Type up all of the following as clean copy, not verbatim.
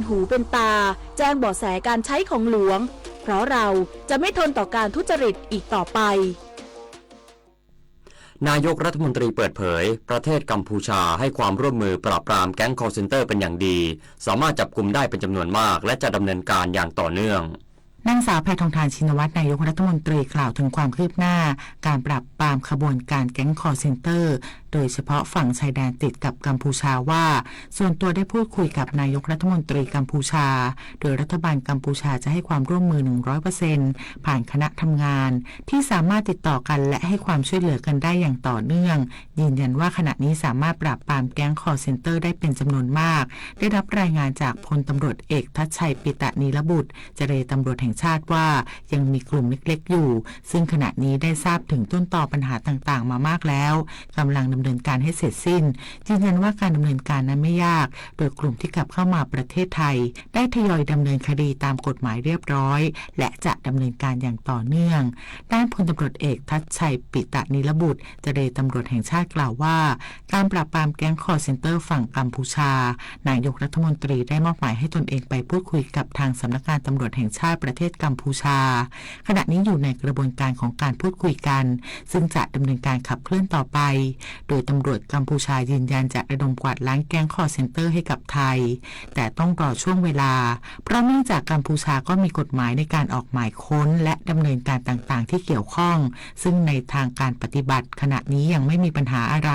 หูเป็นตาแจ้งเบาะแสการใช้ของหลวงเพราะเราจะไม่ทนต่อการทุจริตอีกต่อไปนายกรัฐมนตรีเปิดเผยประเทศกัมพูชาให้ความร่วมมือปราบปรามแก๊งคอลเซ็นเตอร์เป็นอย่างดีสามารถจับกุมได้เป็นจำนวนมากและจะดำเนินการอย่างต่อเนื่องนางสาวแพทองธารชินวัตรนายกรัฐมนตรีกล่าวถึงความคืบหน้าการปราบปรามขบวนการแก๊งคอลเซ็นเตอร์โดยเฉพาะฝั่งชายแดนติดกับกัมพูชาว่าส่วนตัวได้พูดคุยกับนายกรัฐมนตรีกัมพูชาโดยรัฐบาลกัมพูชาจะให้ความร่วมมือ 100% ผ่านคณะทำงานที่สามารถติดต่อกันและให้ความช่วยเหลือกันได้อย่างต่อเนื่องยืนยันว่าขณะนี้สามารถปราบปรามแก๊งคอลเซ็นเตอร์ได้เป็นจำนวนมากได้รับรายงานจากพลตำรวจเอกทัชชัยปิตะนีรบุตรเจรตำรวจแห่งชาติว่ายังมีกลุ่มเล็กๆอยู่ซึ่งขณะนี้ได้ทราบถึงต้นตอปัญหาต่างๆมามากแล้วกำลังดำเนินการให้เสร็จสิ้นยืนยันว่าการดำเนินการนั้นไม่ยากโดยกลุ่มที่กลับเข้ามาประเทศไทยได้ทยอยดำเนินคดีตามกฎหมายเรียบร้อยและจะดำเนินการอย่างต่อเนื่องด้านพลตำรวจเอกทัชชัยปิตะนีรบุตรเจรตำรวจแห่งชาติกล่าวว่าการปราบปรามแก๊งคอลเซ็นเตอร์ฝั่งกัมพูชานายกรัฐมนตรีได้มอบหมายให้ตนเองไปพูดคุยกับทางสำนักงานตำรวจแห่งชาติประเทศกัมพูชาขณะนี้อยู่ในกระบวนการของการพูดคุยกันซึ่งจะดำเนินการขับเคลื่อนต่อไปโดยตำรวจกัมพูชายืนยันจะระดมกวาดล้างแก๊งคอลเซ็นเตอร์ให้กับไทยแต่ต้องรอช่วงเวลาเพราะเนื่องจากกัมพูชาก็มีกฎหมายในการออกหมายค้นและดำเนินการต่างๆที่เกี่ยวข้องซึ่งในทางการปฏิบัติขณะนี้ยังไม่มีปัญหาอะไร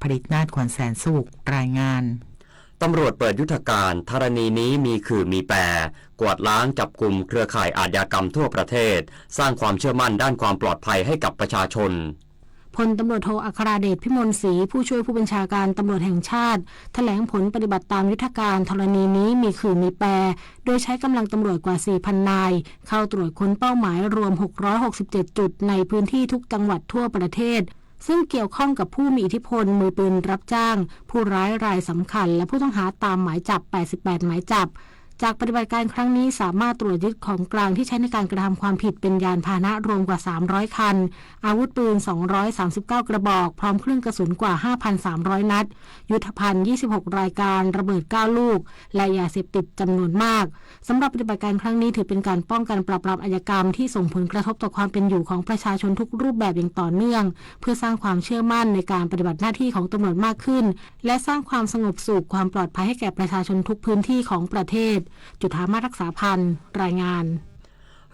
ผลิตนาถ ขวัญแสนสุขรายงานตำรวจเปิดยุทธการธรณีนี้มีขื่อมีแปรกวาดล้างจับกุมเครือข่ายอาชญากรรมทั่วประเทศสร้างความเชื่อมั่นด้านความปลอดภัยให้กับประชาชนพลตำรวจโทอัครเดชพิมลศรีผู้ช่วยผู้บัญชาการตำรวจแห่งชาติแถลงผลปฏิบัติตามยุทธการธรณีนี้มีขื่อมีแปรโดยใช้กำลังตำรวจกว่า 4,000 นายเข้าตรวจค้นเป้าหมายรวม667จุดในพื้นที่ทุกจังหวัดทั่วประเทศซึ่งเกี่ยวข้องกับผู้มีอิทธิพลมือปืนรับจ้างผู้ร้ายรายสำคัญและผู้ต้องหาตามหมายจับ88หมายจับจากปฏิบัติการครั้งนี้สามารถตรวจยึดของกลางที่ใช้ในการกระทำความผิดเป็นยานพาหนะรวมกว่า300คันอาวุธปืน239กระบอกพร้อมเครื่องกระสุนกว่า 5,300 นัดยุทธภัณฑ์26รายการระเบิด9ลูกและยาเสพติดจำนวนมากสำหรับปฏิบัติการครั้งนี้ถือเป็นการป้องกันปราบปรามอาชญากรรมที่ส่งผลกระทบต่อความเป็นอยู่ของประชาชนทุกรูปแบบอย่างต่อเนื่องเพื่อสร้างความเชื่อมั่นในการปฏิบัติหน้าที่ของตำรวจมากขึ้นและสร้างความสงบสุขความปลอดภัยให้แก่ประชาชนทุกพื้นที่ของประเทศจุฑามาศรักษาพันธ์รายงาน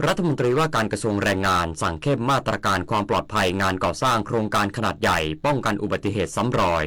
รัฐมนตรีว่าการกระทรวงแรงงานสั่งเข้มมาตรการความปลอดภัยงานก่อสร้างโครงการขนาดใหญ่ป้องกันอุบัติเหตุซ้ำรอย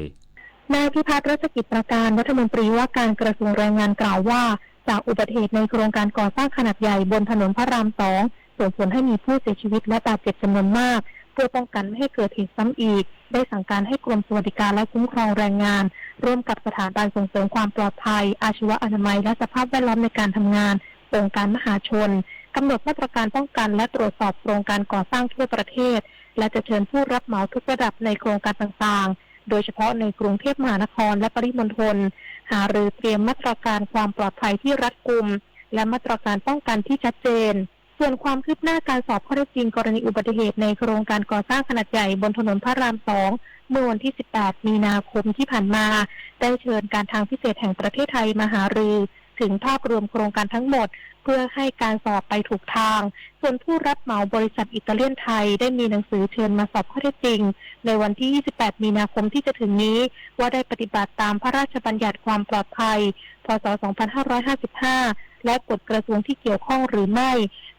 นายพิพัฒน์รัชกิจประการรัฐมนตรีว่าการกระทรวงแรงงานกล่าวว่าจากอุบัติเหตุในโครงการก่อสร้างขนาดใหญ่บนถนนพระราม 2ส่งผลให้มีผู้เสียชีวิตและบาดเจ็บจำนวนมากเพื่อป้องกันไม่ให้เกิดเหตุซ้ำอีกได้สั่งการให้กรมสวัสดิการและคุ้มครองแรงงานร่วมกับสถาบันส่งเสริมความปลอดภัยอาชีวะอนามัยและสภาพแวดล้อมในการทำงานองค์การมหาชนกำหนดมาตรการป้องกันและตรวจสอบโครงการก่อสร้างทั่วประเทศและจะเชิญผู้รับเหมาทุกระดับในโครงการต่างๆโดยเฉพาะในกรุงเทพมหานครและปริมณฑลหารือเตรียมมาตรการความปลอดภัยที่รัดกุมและมาตรการป้องกันที่ชัดเจนส่วนความคืบหน้าการสอบข้อเท็จจริงกรณีอุบัติเหตุในโครงการก่อสร้างขนาดใหญ่บนถนนพระราม 2เมื่อวันที่ 18 มีนาคมที่ผ่านมาได้เชิญการทางพิเศษแห่งประเทศไทยมาหารือถึงภาพรวมโครงการทั้งหมดเพื่อให้การสอบไปถูกทางส่วนผู้รับเหมาบริษัทอิตาเลียนไทยได้มีหนังสือเชิญมาสอบข้อเท็จจริงในวันที่ 28 มีนาคมที่จะถึงนี้ว่าได้ปฏิบัติตามพระราชบัญญัติความปลอดภัยพ.ศ. 2555และกฎกระทรวงที่เกี่ยวข้องหรือไม่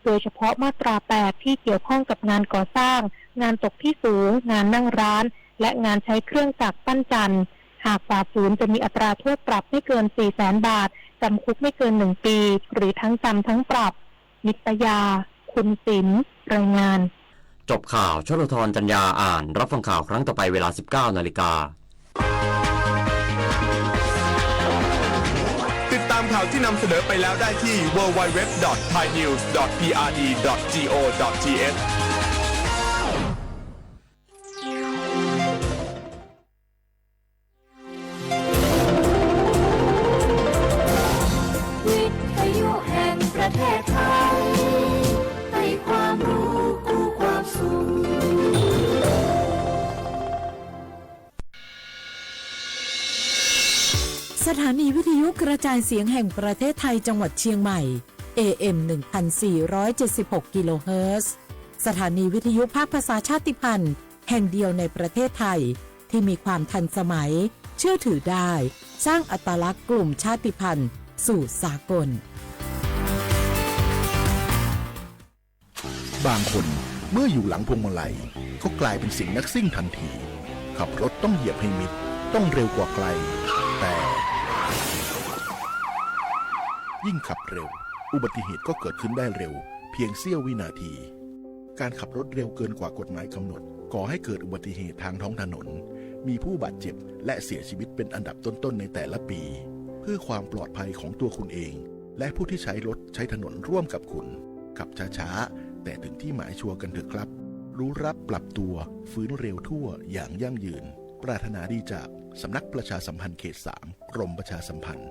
โดยเฉพาะมาตรา 8 ที่เกี่ยวข้องกับงานก่อสร้างงานตกที่สูงงานนั่งร้านและงานใช้เครื่องจักรปั้นจันทร์หากฝ่าฝืนจะมีอัตราโทษปรับไม่เกิน 400,000 บาทจำคุกไม่เกิน1ปีหรือทั้งจำทั้งปรับนิตยาคุณศิลป์รายงานจบข่าวชลธรจัญญาอ่านรับฟังข่าวครั้งต่อไปเวลา 19 นาฬิกาติดตามข่าวที่นำเสนอไปแล้วได้ที่ www.thainews.prd.go.thประเทศไทยให้ความรู้คู่ความสุขสถ านีวิทยุกระจายเสียงแห่งประเทศไทยจังหวัดเชียงใหม่ AM 1476 กิโลเฮิรตซ์สถานีวิทยุภาคภาษาชาติพันธุ์แห่งเดียวในประเทศไทยที่มีความทันสมัยเชื่อถือได้สร้างอัตลักษณ์กลุ่มชาติพันธุ์สู่สากลบางคนเมื่ออยู่หลังพวงมาลัยก็กลายเป็นสิ่งนักซิ่งทันทีขับรถต้องเหยียบให้มิดต้องเร็วกว่าไกลแต่ยิ่งขับเร็วอุบัติเหตุก็เกิดขึ้นได้เร็วเพียงเสี้ยววินาทีการขับรถเร็วเกินกว่ากฎหมายกำหนดก่อให้เกิดอุบัติเหตุทางท้องถนนมีผู้บาดเจ็บและเสียชีวิตเป็นอันดับต้นๆในแต่ละปีเพื่อความปลอดภัยของตัวคุณเองและผู้ที่ใช้รถใช้ถนนร่วมกับคุณขับช้าๆแต่ถึงที่หมายชัวร์กันเถอะครับรู้รับปรับตัวฟื้นเร็วทั่วอย่างยั่งยืนปรารถนาดีจากสำนักประชาสัมพันธ์เขต 3 กรมประชาสัมพันธ์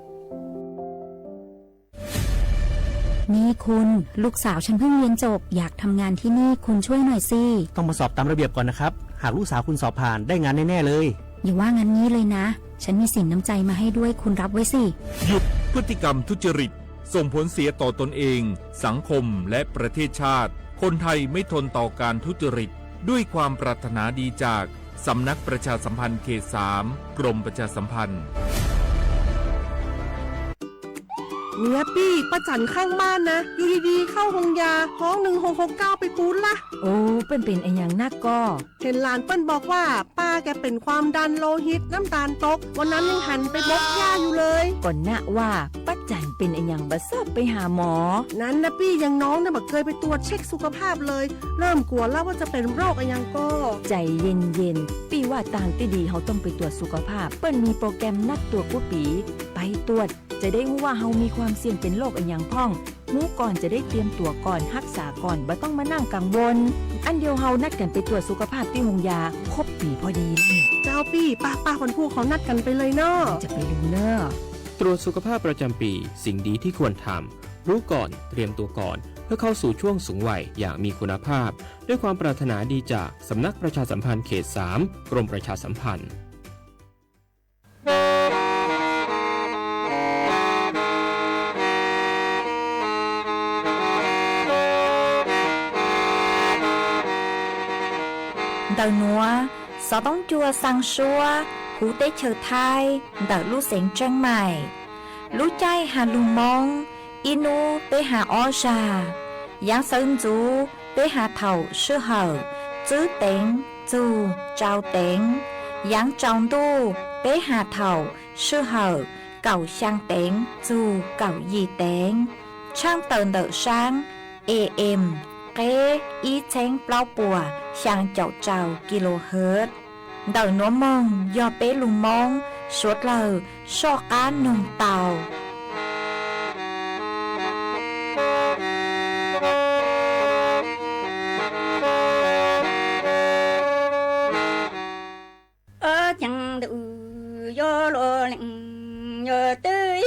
นี่คุณลูกสาวฉันเพิ่งเรียนจบอยากทำงานที่นี่คุณช่วยหน่อยสิต้องมาสอบตามระเบียบก่อนนะครับหากลูกสาวคุณสอบผ่านได้งานแน่ๆเลยอย่าว่างั้นงี้เลยนะฉันมีสินน้ำใจมาให้ด้วยคุณรับไว้สิหยุดพฤติกรรมทุจริตส่งผลเสียต่อตนเองสังคมและประเทศชาติคนไทยไม่ทนต่อการทุจริตด้วยความปรารถนาดีจากสำนักประชาสัมพันธ์เขต 3 กรมประชาสัมพันธ์เนี่ยปี้ป้าจันข้างบ้านนะอยู่ดีๆเข้าห้องยาห้อง1669ไปปูนละโอ้เป็นไอ้อย่างนักก็เห็นหลานเปิ้นบอกว่าป้าแกเป็นความดันโลหิตน้ำตาลตกวันนั้นยังหันไปบกยาอยู่เลยก่อนนะว่าป้าจันเป็นไอ้อย่างบัดซอบไปหาหมอนั้นนะปี้ยังน้องนะบักเคยไปตรวจเช็คสุขภาพเลยเริ่มกลัวแล้วว่าจะเป็นโรคอะไรยังก็ใจเย็นๆปี้ว่าต่างที่ดีเขาต้องไปตรวจสุขภาพเปิ้นมีโปรแกรมนัดตรวจกู้ปีไปตรวจจะได้รู้ว่าเฮามีความเสี่ยงเป็นโรคอะไรอย่างพ่องรู้ก่อนจะได้เตรียมตัวก่อนรักษาก่อนบ่ต้องมานั่งกังวลอันเดียวเฮานัดกันไปตรวจสุขภาพที่โรงยาครบปีพอดีเลยเจ้าปี้ป้าคนผู้เขานัดกันไปเลยเนาะจะไปดูเนาะตรวจสุขภาพประจำปีสิ่งดีที่ควรทำรู้ก่อนเตรียมตัวก่อนเพื่อเข้าสู่ช่วงสูงวัยอย่างมีคุณภาพด้วยความปรารถนาดีจากสำนักประชาสัมพันธ์เขต 3 กรมประชาสัมพันธ์Đầu núa, gió bóng chua sang xua, hú tế chờ thai, đợi lũ xén trăng mải. Lũ chay hà lùng mong, inu tế hà o trà, giáng sơn chú tế hà thầu sư hở, chữ tén, chú, trao tén, giáng trong tu tế hà thầu sư hở, cầu sang tén, chú, cầu gì tén. Trang tờn đợi sáng, AM, kế ý chén bao bùa sang chậu trào kHz đời nó mong do bé lùng mong suốt lời so cá nồng tàu chẳng đủ do lo lạnh nhờ tới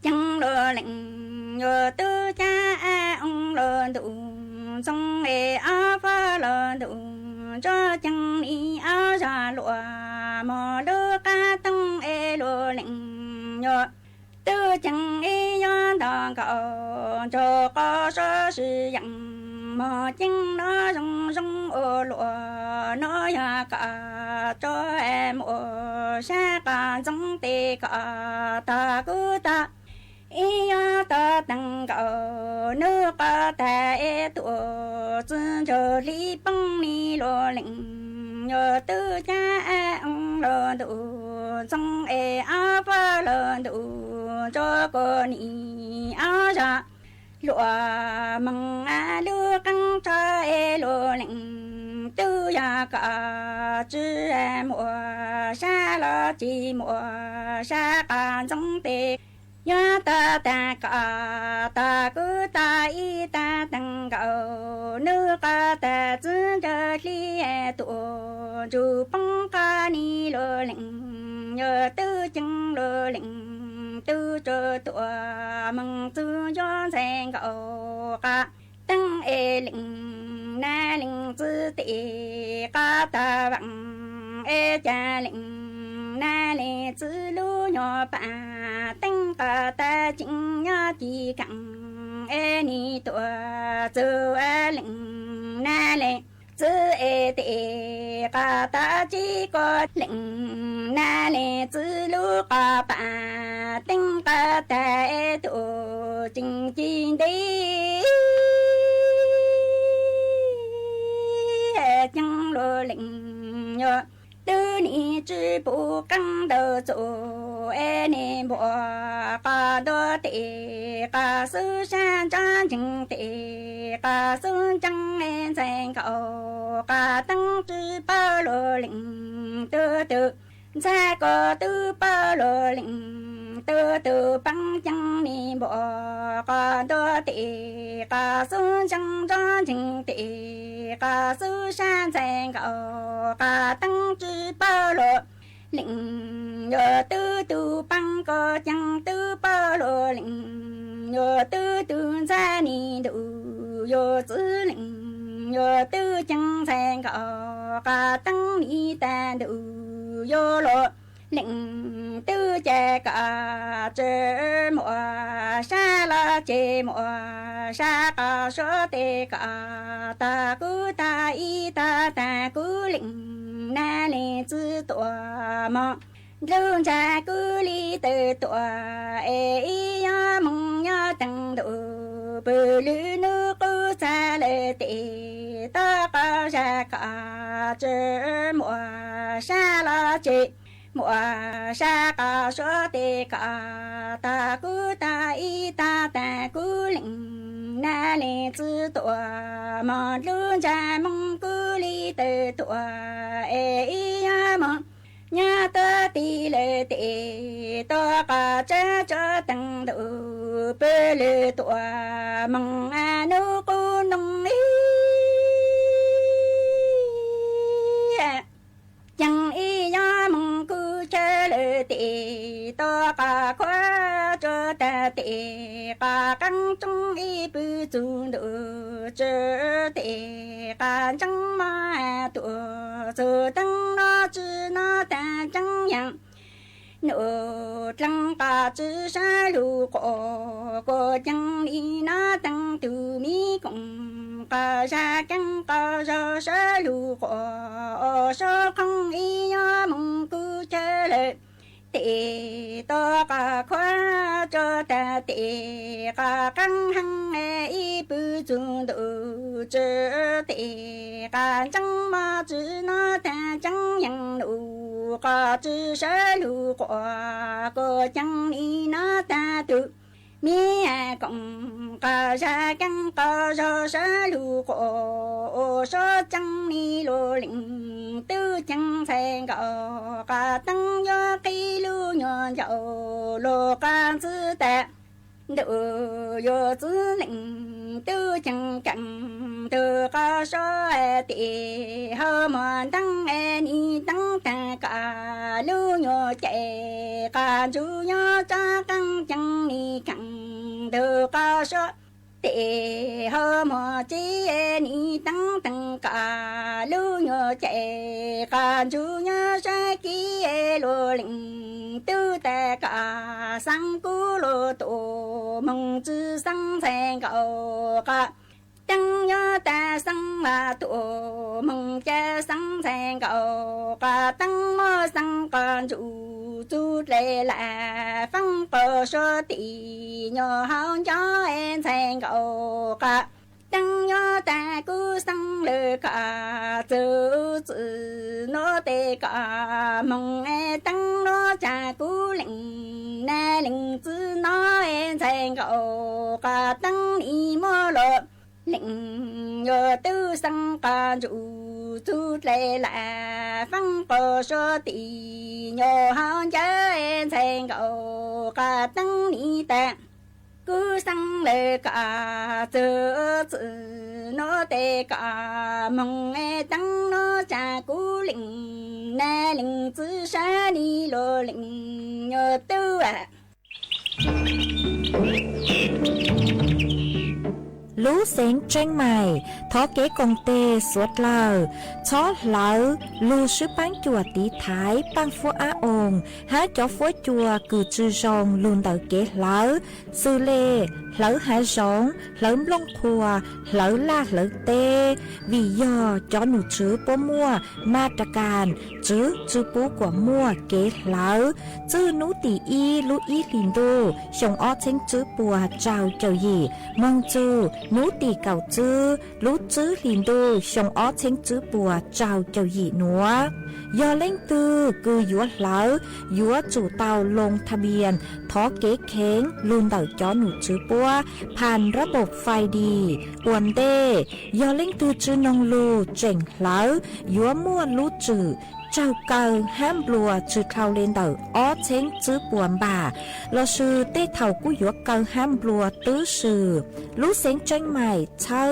chẳng lo lạnh nhờ tới cha ông lo đủ trong nghề áo phá lo đủ cho chẳng đi áo ra lụa mò đưa cá tăng lo lạnh nhờ tư chẳng do đò cậu cho có số sự dặn mà chân nó rong ô lụa nó ya cả cho em ô xa cả giống tê cả ta cứ ta ya ta tăng cậu nước cả ta tụa chân cho lý băng ni lo lệnh nhờ tư cha ông lo đủ trong áo phá lo đủ cho con áo ra lụa măng lúa căng trái lúa lạnh tư ya cả chữ mùa sa lo chi mùa sa cả trong tê ya ta cả ta cứ ta y ta tăng cậu nước ta chữ cho li tụ chú băng ca ni lúa lạnh nhờ tư chân lúa lạnh tư cho tụa mừng tư cho sen cậu cả tăng lệnh na lệnh tư tị ca ta bằng cha lệnh na lệ chữ lu nhỏ bà tăng cả ta chính nhỏ chỉ cẳng ni tua chữ lệnh na lệ chữ tệ cả ta chỉ có lệnh na lệ chữ lu cả bà tăng cả ta tua chính chính đi chẳng lo lệnh nhỏ tư ni chỉ bộ căng đầu chỗ em bỏ cả đôi tệ cả sự sang trang chính tệ cả sự chẳng em sang cậu cả tăng chỉ bao lo lệnh tư tư ra có tư bao lo lệnh tư tư bằng chẳng ni bỏ cả đôi tệ cả sự chẳng trang chính tệ cả sự sang sang cậu cả tăng chỉ bao lo lệnh nhờ tư tư bằng có chẳng tư bao lo lệnh nhờ tư tư ra ni đủ nhờ chữ lệnh nhờ tư chẳng sang cậu cả tăng ni ta đủ nhờ lo lệnh tư cha cả chế mùa sa la chế mùa sa cả số tê cả ta cứ ta y ta cứ lệnh na lệ chữ tổ mong lương cha cứ li từ tổ e ya mong ya tăng độ bờ lư nước cứ xa lệ tê ta cả sa cả chế mùa sa la chế mùa sa cả số tê cả ta cứ ta y ta cứ lệnh na lệ chữ tổ mà lương cha mong cứ li từ tổ e ya mong nhà ta tì lệ tê ta cả cha cho tăng độ bê lệ tổ mong nô cô nông ý chẳng ý ya mong cứ cha lệ tê ta cả khoa cho ta tê cả căng trong ý bư chung độ chớ tê cả chẳng mà tổ giờ tăng nó chứ nó ta chẳng yang nụ trăng cả chữ sa lu có chẳng đi nó tăng từ mi cùng cả sa căng cả sa lu có số không ý nhớ mong cứ chơi lệ tệ to cả khoa cho ta tệ cả căng hăng ý bự chung độ chớ tệ cả chẳng mà chữ nó ta chẳng yang nụ cả chữ sa lu có chẳng đi nó ta tự mi cộng cả sa căng cả sa lu có số chẳng đi lo lệnh tư chẳng sang cả tăng do cây lu nhon dầu lo can chữ ta độ yo chữ lệnh tư chẳng cẳng tư cả số tệ hơ mòn tăng ni tăng ta cả lu nhon chạy cả chú nhon cha căng chẳng ni cẳng tư cả số tệ hơ mò chi ni tăng tăng cả lu nhờ chạy cả chú nhớ sai kia lô lệnh tư ta cả sang cú lô tổ mong chữ sang thành cầu cả tăng nhớ ta sang mà tổ mong cha sang thành cầu cả tăng mơ sang con chú lệ là phăng bờ sơ tị nhờ hao cho em thành cầu cả tăng nhớ ta cứ sang lệ cả chữ nó tê cả mong em tăng nó cha cứ lệnh na lệnh chữ nó em thành cầu cả tăng đi mơ lộ lệnh nhờ tư sang cả chú lệ là phăng bờ sơ tị nhờ hao cho em thành cầu cả tăng đi ta cứ sang lệ cả chữ nó tê cả mong em tăng nó cha cú lệnh na lệnh chữ sa đi lô lệnh nhờ tư lũ xén tranh mày thó kế công tê suốt lờ chó lỡ lù sư bán chùa tí thái bán phú á ồn há cho phú chùa cử chư rong luôn đợi kế lỡ sư lê lỡ há rong lỡ lông khùa lỡ la lỡ tê vì do cho nụ chứ bố mua ma trà càn chứ bố của mua kế lỡ chứ nụ tỷ y lũ y lìn đô xong ó chênh chứ bùa trao châu gì mong chư nú tì cầu chư lú chư lìn đô xong ó chênh chứ bùa trao châu gì nữa do lên tư cứ dúa lỡ dúa chủ tàu lงทะเบียนท้อเก๊เค้งลุนเต่าจ้อหนูจื้อปัวผ่านระบบไฟดีอวนเด้ยอเล่งตือจื้อนงลูเจ๋งเหลายัวมั่วลูจื้อเจ้าเก่าห้ามบลัวจื้อเท่าเล่นเต่าอ้อเช้งจื้อปวนบ่าเราซื้อเต้เท่ากู้ยัวเก่าห้ามบลัวตื้อซื้อลูเสียงจังใหม่เช่า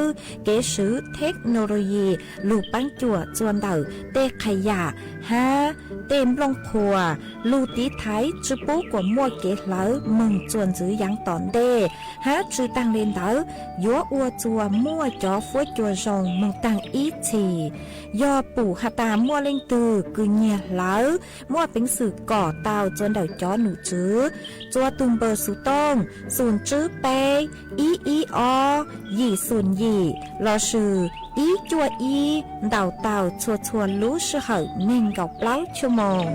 เก๋ซื้อเทคโนโลยีลูกปังจั่วจวนเต่าเต้ขยะฮะเต็มลงครัวลูตีไทยจื้อปูกว่ามั่วเก๋เหลามึงจวนจื้อยังตอนเด้ฮะจื้อตังเล่นเต่ายัวอัวจัวมั่วจ่อฟัวจัวรองมึงตังอีทียอปู่หาตามั่วเล่งตือคือเงียเหลามั่วเป็นสื่อก่อเตาจนเดาจ้อหนูจื้อจัวตุงเบอร์สุต้งศูนย์จื้อเปอีอยี่ศูนย์ยี่รอชื่ออีจัวอีเดาเตาชัวรู้ชื่อเหอเน่งกับเล้าชั่วโมง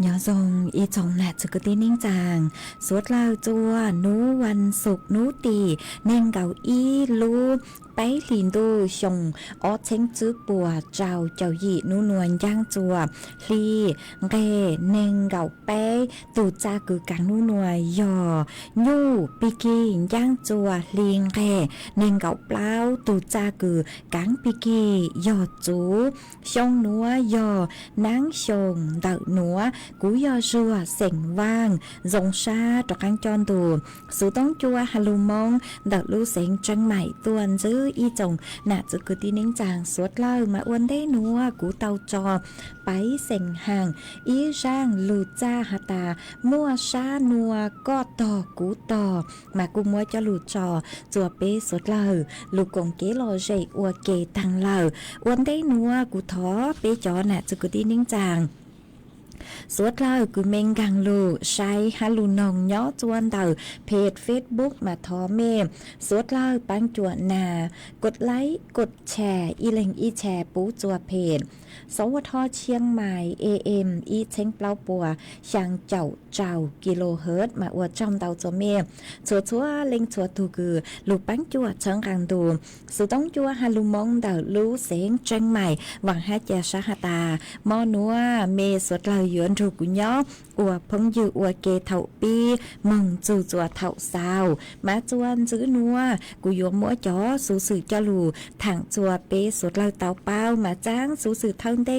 nhỏ dòng y chồng nạt cho cái tin ninh chàng suốt lao chua núวันศุกร์nú tì nên gạo y lu bấy liền đô chồng ó chén chữ bùa trào chào dị nú nuồn giang chùa li ghê nên gạo bé tụ cha cứ càng nú nuồi giò nhu piki giang chùa liền ghê nên gạo plau tụ cha cứ càng piki giò chú chồng núa giò nắng chồng đậu núa cú giò rùa sành vang rồng sa trọc ăn tròn tù số tống chua halu mong đậu lưu sành trăng mày tuần giữ y chồng nạt giữ cứ tin ninh chàng suốt lao mà uốn đế núa cú tàu trò bái sành hàng y rang lù cha hà tà mua sa nua co tò cú tò mà cú mua cho lù trò chùa bê suốt lao lù cổng kế lò dậy ua kề tăng lao uốn đế núa cú thó bê chó nạt giữ cứ tin ninh chàng suốt lao cứ mình gang lù sai ha lù nòng nhó chuan đầuเพจ Facebook มาท้อเมสุดlaoปังจวนนากดไลค์กดแชร์อีเล็งอีแชร์ปูจัวเพจสวทเชียงใหม่ AM อีเช้งเปล่าปัวช่างเจ้ากิโลเฮิรตซ์มาอวดจอมเตาจัวเมชัวเล็งชัวตูคือลูปังจัวเชิงกังดูสุต้องจัวฮาลูมองเดาลูเสียงเชียงใหม่หวังฮัจยาชาฮตามอนัวเมสุดlao yuenรูกุญยออัวพงยืออัวเกเถาปีมึงจูจัวเถาสาวมาจวนจื้อนัวกูยัวมัวจ๋อสูสื่อจลูถังจัวเปสุดเราเตาเป้ามาจ้างสูสื่อเท่าได้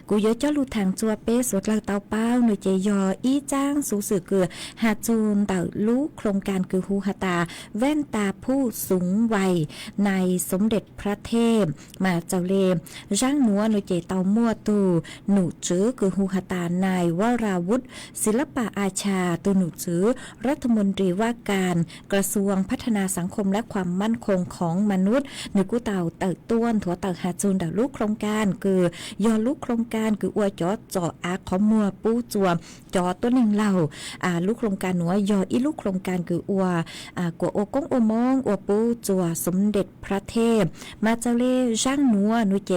กูยอเจ้าลูทางจัวเป้สวดเราเตาเป้าหน่วยเจยออีจ้างสูสื่อเกือหาจูนเต่าลูโครงการคือฮูฮาตาแว่นตาผู้สูงวัยในสมเด็จพระเทพมาเจ้าเลมร่างหนัวหน่วยเจเตามั่วตูหนูจื้อคือฮูฮาตานายวราวุฒิศิลปะอาชาตัวหนูจื้อรัฐมนตรีว่าการกระทรวงพัฒนาสังคมและความมั่นคงของมนุษย์หนูกูเต่าต้วนถั่วเต่าหาจูนเต่าลูกโครงการคือยอลูกโครงการคืออวยจ่ออาขอมัวปูจัวจ่อตัวหนึ่งเหล่าลูกโครงการหนัวยออีลูกโครงการคืออัวกัวโอกงโอมองอัวปูจัวสมเด็จพระเทพมาเจ้าเล่ร่างหนัวหนูเจ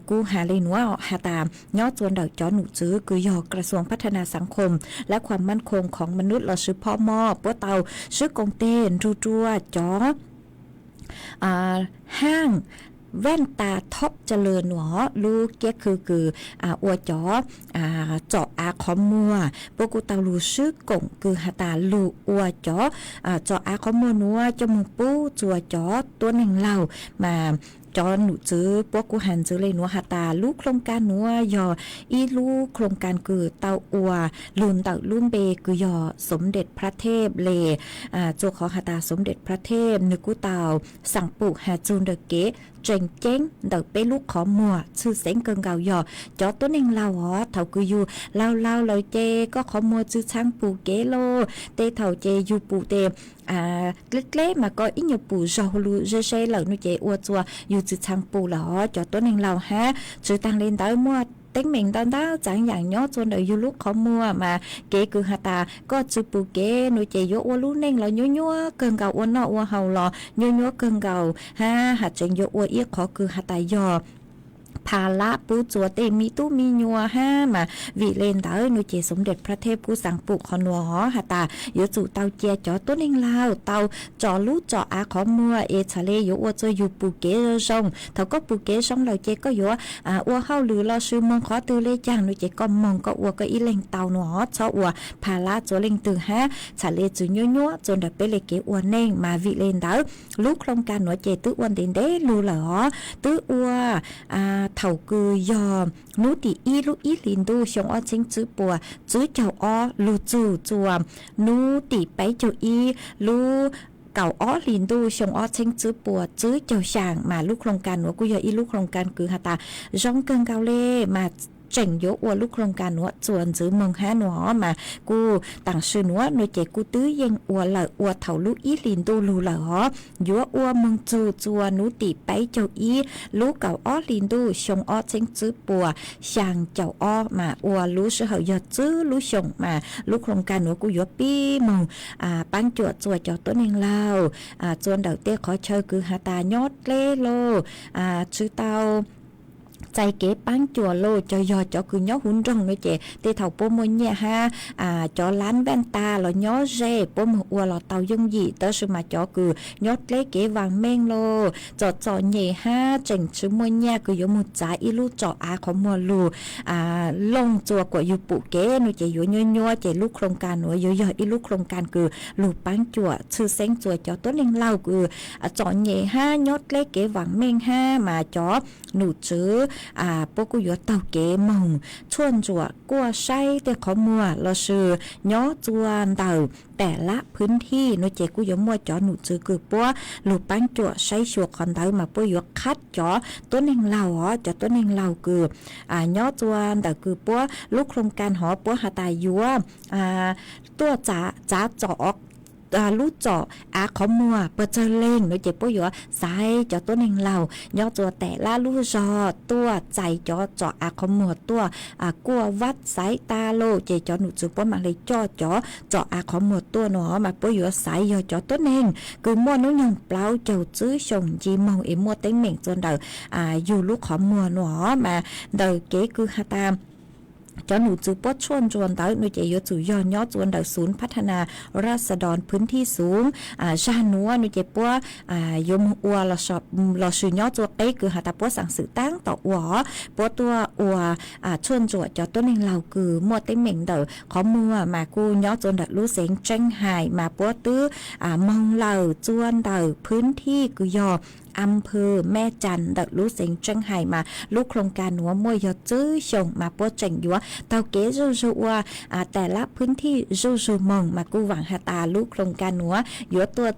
กูหาเลยหนัวหาตามย่อจวนดอกจ่อหนูจื้อคือยอกระทรวงพัฒนาสังคมและความมั่นคงของมนุษย์เราซื้อพ่อมอปัวเตาซื้อกงเต้นรัวจ่อห้างแว่นตาท็อปเจริญหนอลูกเกียคืออัวจ๋อเจาะคอมมัวปกุตาลูซื้อกงคือหาตาลูอัวจ๋อเจาะคอมมัวนัวจมูกปูจัวจ๋อตัวหนึ่งเหล่ามาเ จอหนูจื้อพวกกูหันจื้อเลยหนัวหาตาลูกโครงการหนัวยออีลูกโครงการคือเตาอัวลุนเตาลุ่มเบคือยอสมเด็จพระเทพเลจัวขอหาตาสมเด็จพระเทพนึกูเตาสั่งปลูกหาจูนเดเกเจ๋งเจ้งเดาไปลูกขอมัวชื่อเสียงเกิงเกายอจอตัวเองเราอ๋อเท่าคืออยู่เล่าเลยเจก็ขอมัวชื่อช่างปูเกโลเตเท่าเจอยู่ปูเตเล็กๆmà có ít nhiều bù rau lu dê dê lợn nuôi chế ua chua dù chỉ thằng bù lỏ cho tôi nên lau ha chỉ tăng lên tới mua tính mình đó chẳng dạng nhớ cho đời du lúc khó mua mà kế cứ hạt ta có chữ bù kế nuôi chế vô ua lu nên là nhúa cơn gạo ua nọ ua hầu lò nhúa cơn gạo ha hạt chuyện vô ua ít khó cứ hạt ta giòภาละปูจัวเตมีตู้มีญัวห้ามาวิเลนเตอนุเจสมเด็จพระเทพผู้สั่งปลูกขอนัวหอหาตาเยจู่เตาเจียจ่อต้นเองลาวเตาจ่อลู่จ่ออาขอมัวเอชะเลอยู่อัวจะอยู่ปูเก๋ซงเท่าก็ปูเก๋ซงเราเจก็อยู่อัวเข้าหรือเราซื้อเมืองขอตือเลจางนุเจก็มองก็อัวก็อีเล็งเตาหนัวชออัวภาละจัวเล็งตือห้าชะเลจือญัวจนได้ไปเลเกอัวเน่งมาวิเลนเตอลูกโครงการหนัวเจตื้ออ้วนเด่นเด้ลูเหรอตื้ออัวเท่าคือยอมนูตีอีลูอีลินดูชงอ้อชิงจื้อปัวจื้อเจ้าอ้อลูจูจวมนูตีไปเจ้าอีลูเก่าอ้อลินดูชงอ้อชิงจื้อปัวจื้อเจ้าช่างมาลูกโครงการหนูกูยออีลูกโครงการคือหาตาร้องเกิงเกาเล่มาเจ๋งโยอัวลูกโครงการหนัวจวนจื้อเมืองห้าหนัวมากูต่างชื่อหนัวหนูเจกูตื้อยังอัวเหล่ออัวเถาลูกอีลินดูลูเหล่อยัวอัวเมืองจูจวนหนูตีไปเจ้าอีลูกเก่าอ้อลินดูชงอ้อเชิงจื้อปัวช่างเจ้าอ้อมาอัวลูกเสือเหยอจื้อลูกชงมาลูกโครงการหนัวกูยัวปีมงปังจวดจวดเจ้าตัวเองเล่าจวนเดาเต้ขอเชิญคือหาตายอดเล่โลชื่อเตาใจเก๋ปังจัวโลจอยอจอคือย้อหุ่นรองน้อยเจเตเท่าโปมวยเนี่ยฮะจอล้านแว่นตาหล่อย้อเร่โปมอัวหล่อเตายังหยีเตอชื่อมาจอคือยอดเล็กเก๋วางเม่งโลจอเย่ฮะเจ๋งชื่อมวยเนี่ยคือยมุจ่าอีลูจออาของมัวลูลงจัวกว่าอยู่ปุเก๋น้อยเจอยู่ยัวเจลูกโครงการหนูย่อยอีลูกโครงการคือลูกปังจัวชื่อเซ้งจัวจอต้นเองเล่าคือจอเย่ฮะยอดเล็กเก๋วางเม่งฮะมาจอหนูจื้อพวกกูอยู่เต่าเก๋มงชวนจัวกัวใช้แต่ขอมัวเราซื้อย่อจวนเต่าแต่ละพื้นที่นุเจกูอยู่มัวจอหนูจื้อคือปัวลูกปังจัวใช้ชัวคอนเต่ามาปัวอยู่คัดจอต้นเองเล่าจะต้นเองเล่าคือย่อจวนแต่คือปัวลูกโครงการหอปัวหาตายยัวตัวจ๋าจอกลูกเจาะขอมัวเปิดเจอเล่งโดยเจ็บปวดอยู่สายเจาะตัวเองเราย่อตัวแต่ละลูกจอตัวใจเจาะขอมัวตัวกลัววัดสายตาโลเจเจาะหนูจืดปวดมาเลยเจาะขอมัวตัวหนอมาปวดอยู่สายย่อเจาะตัวเองคือมัวนู้นยังเปล่าเจ้าจื้อชงจีมองมัวเต็งเหม่งจนเดออยู่ลูกขอมัวหนอมาเดอเก๋คือฮาตามจอหนูจือปดชวนจวนเต๋อหนูจะยอจือย่อจวนเต๋อศูนย์พัฒนาราษฎรพื้นที่สูงชาหนัวหนูจะปัวยมอัวเราชื่อย่อจวเต้คือหาตาปัวสั่งสื่อตั้งต่ออัวปัวตัวอัวชวนจวดจอต้นเองเราคือมัวเต็มเหม่งเต๋อขอมัวมากูย่อจวนเต๋อรู้เสียงเจ้งหายมาปัวตื้อมองเหล่าจวนเต๋อพื้นที่คือยออำเภอแม่จันดักรู้เสียงเจังไห่มาลูกโครงการหนัวมวยยอจื้อชงมาปัวเจ๋งยัวเตาเก๋จูว่าแต่ละพื้นที่จูมองมากูหวังหาตาลูกโครงการหนัวยัวตัว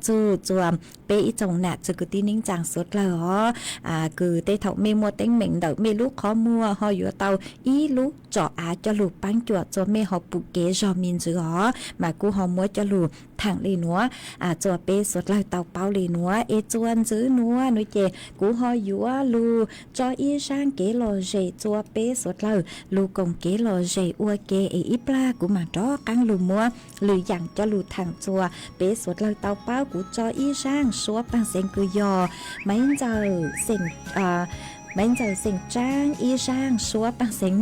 จวมเปอีจงหนักจะคือตีนิ่งจางสุดเลยคือเตเถาเมมัวเต็งเหม่งเดาเมลูกขอมัวหอยัวเตาอีลูกจ่อจะลูกปังจวดจวเมหอปุเก๋จอมินจือมากูหอมัวจะลูกทางลีนัวจวเปสุดเลยเตาเปาลีนัวเอจวนจื้อนัวนุเจกูหอยัวลูจออีช่างเก๋โลเจจวเปสุดเลยลูกงเก๋โลเจอัวเกอีปลากูมาดอกังลูมัวหรืออย่างจะลูทางจัวเปสุดเลยเตาเป้ากูจออีช่างชัวปังเสียงคือยอไม่เจอเสียงจ้างอีช่างชัวปังเสียง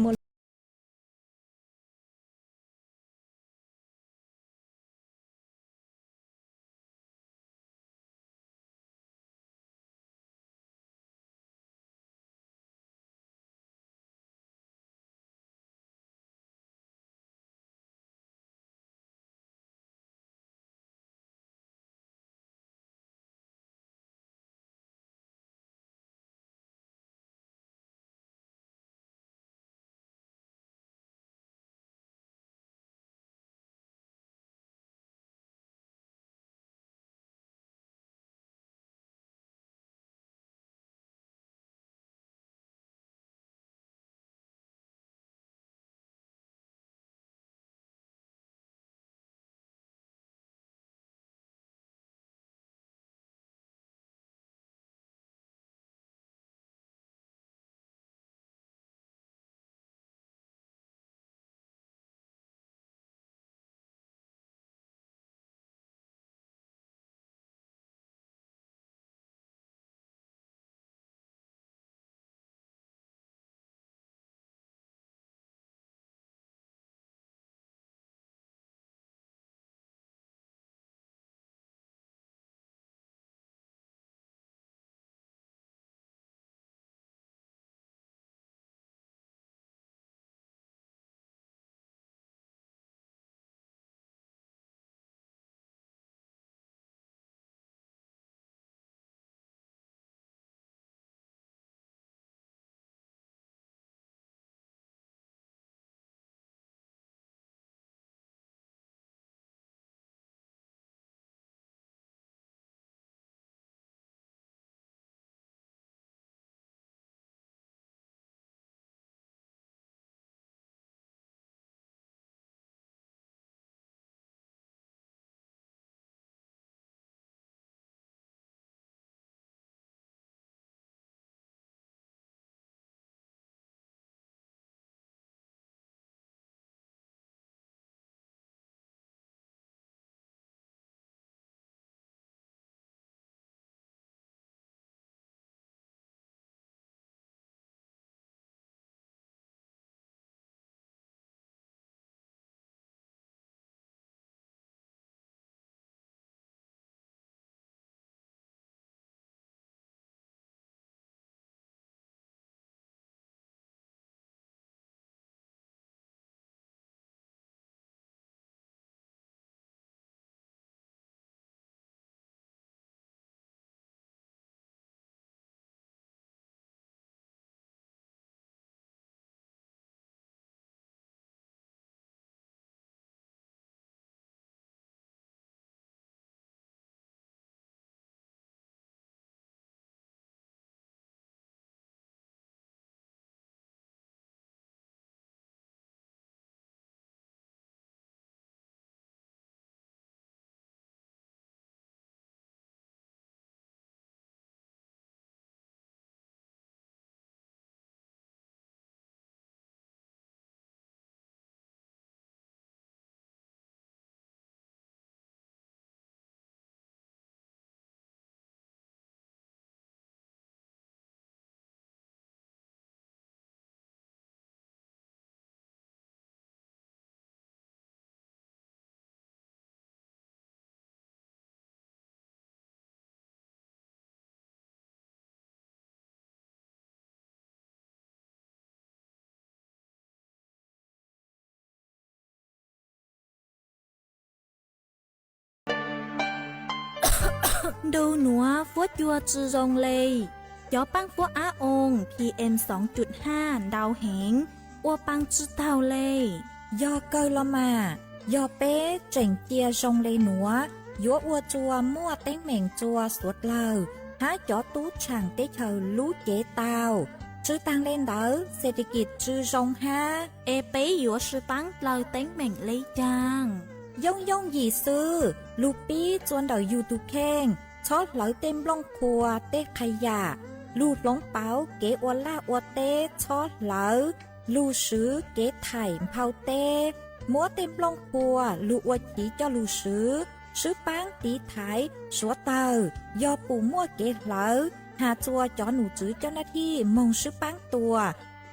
Đâu nữa phốt chua chư rong lây gió băng phốt á ôn PM 2.5 đau hẹn Ua băng chư tàu lây Do cơ lo mà Do bé trình chia rong lây nữa Dúa ua chua mua tên mèn chua suốt lờ Há chó tú chẳng tế chờ lú chế tàu Chứ tăng lên đỡ Sẽ đi kịp chư rong ha Ê bế dúa sư băng lờ tên mèn lấy chàng Dông dông gì sư Lù bí chuan đầu YouTube khen Chót lỡ tên lông khua tế khai giả Lù lông báo kế ua la ua tế Chót lỡ Lù sứ kế thải phao tế Múa tên lông khua Lù ua chỉ cho lù sứ Sứ bán tí thái Súa tờ Do bù mua kế lỡ Hà chua cho nụ chữ cho nà thi Mông sứ bán tùa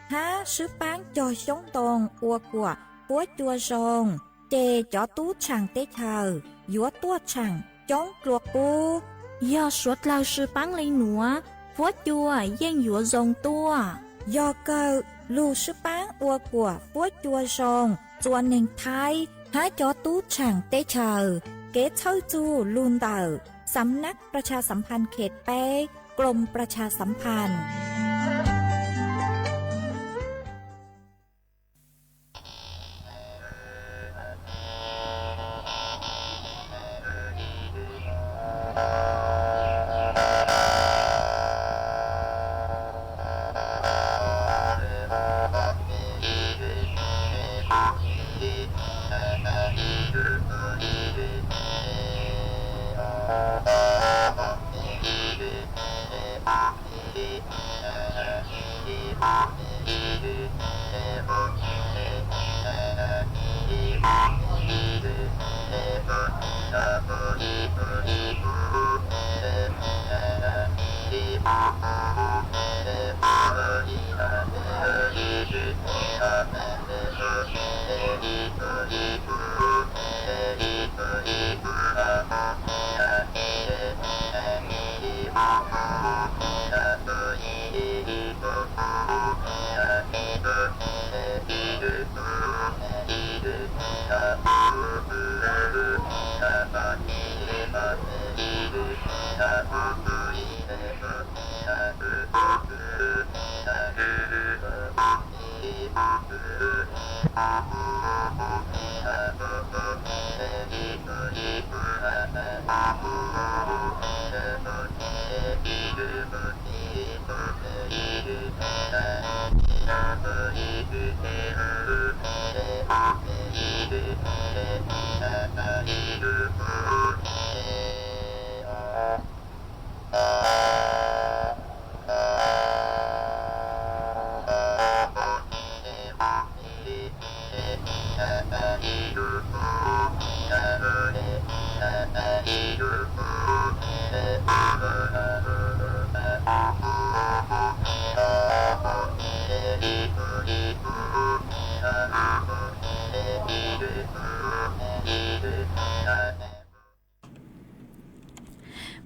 Há sứ bán cho sống tồn Ua của búa chua rồng Chê cho tú chẳng tế thờ Dúa tua chẳng chống luộc cô Do suốt lao sư bán lấy nữa Phó chua gian dũa rồng tua Do cơ lưu sư bán ua của phó chua rồng Chua nền thái Há cho tú chẳng tế thờ Kế thâu chu luôn tờ สำนักประชาสัมพันธ์เขตแป้กรมประชาสัมพันธ์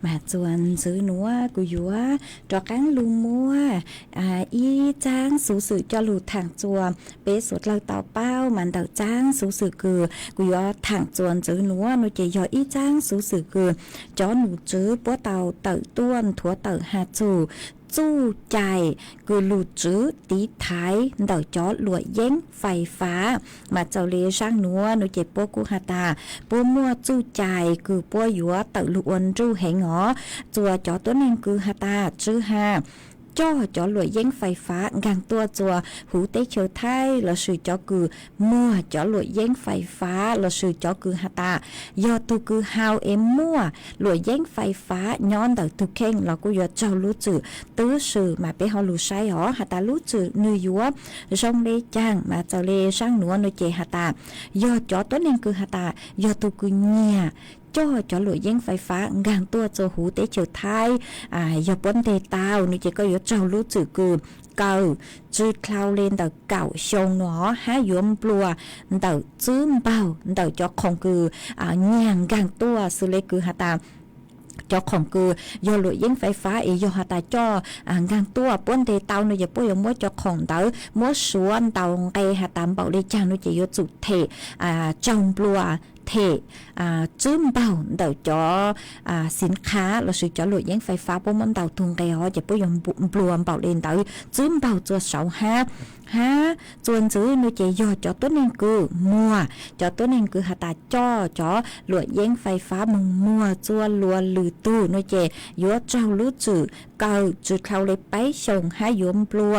mà chuan giữ núa của dúa cho cán lu mua y trang số sự cho lù thẳng chùa bé sốt lao tàu bao màn đầu trang số sự cừ của dúa thẳng chuan giữ núa nó chỉ do y trang số sự cừ cho nụ chữ búa tàu tự tuôn thua tự hà chủ chu chạy cứ lù chữ tí thái đầu chó lụa dén phai phá mà cháu lê sang núa nó chỉ bố cu hà ta bố mua chu chạy cứ bố dúa tự lụ ôn ru hệ ngõ chùa chó tuấn nên cứ hà ta chữ hà cho lụa dén phai phá ngang tua chùa hữu tế chờ thay là sự cho cứ mua cho lụa dén phai phá là sự cho cứ hà ta do tu cứ hao em mua lụa dén phai phá nhon đầu tu khen là cô giờ cho lú chữ tứ sự mà bé họ lú sai họ hà ta lú chữ nuôi dúa rong lê chang mà cháu lê sang núa nuôi chè hà ta do cho tuấn nên cứ hà ta do tu cứ nhà cho lụa dén phai phá ngang tua cho hữu tế chờ thay do bốn đề tao nuôi chè có yếu trâu lú chữ cứ cầu chữ cloud lên đầu cạo sông nó há yếm plua đầu chữ bao đầu cho không cứ nhàng ngang tua xử lý cứ hà ta cho không cứ do lụi dính phải phá ý do họ ta cho ngang tua bốn đề tàu nó giờ bây giờ muốn cho không đỡ muốn xuống tàu cây hà tạm bảo đi chăng nó chỉ có chủ thể trong plua เทจื้มเบาเดาจอสินค้าเราซื้อจอหลุดยังไฟฟ้าพวกมันเดาทุงแกฮอจะพยมปลวมเบาเลนเดาจื้มเบาตัวเสาจวนซื้อนูเจยอจอตัวนึงคือมัวจอตัวนึงคือหาตาจ้อจอหลวดยังไฟฟ้ามึงมัวจวนลัวลือตู้นูเจยัวเจ้ารู้จื่อเก่าจุดเขาเลยไปส่งให้ยมปลว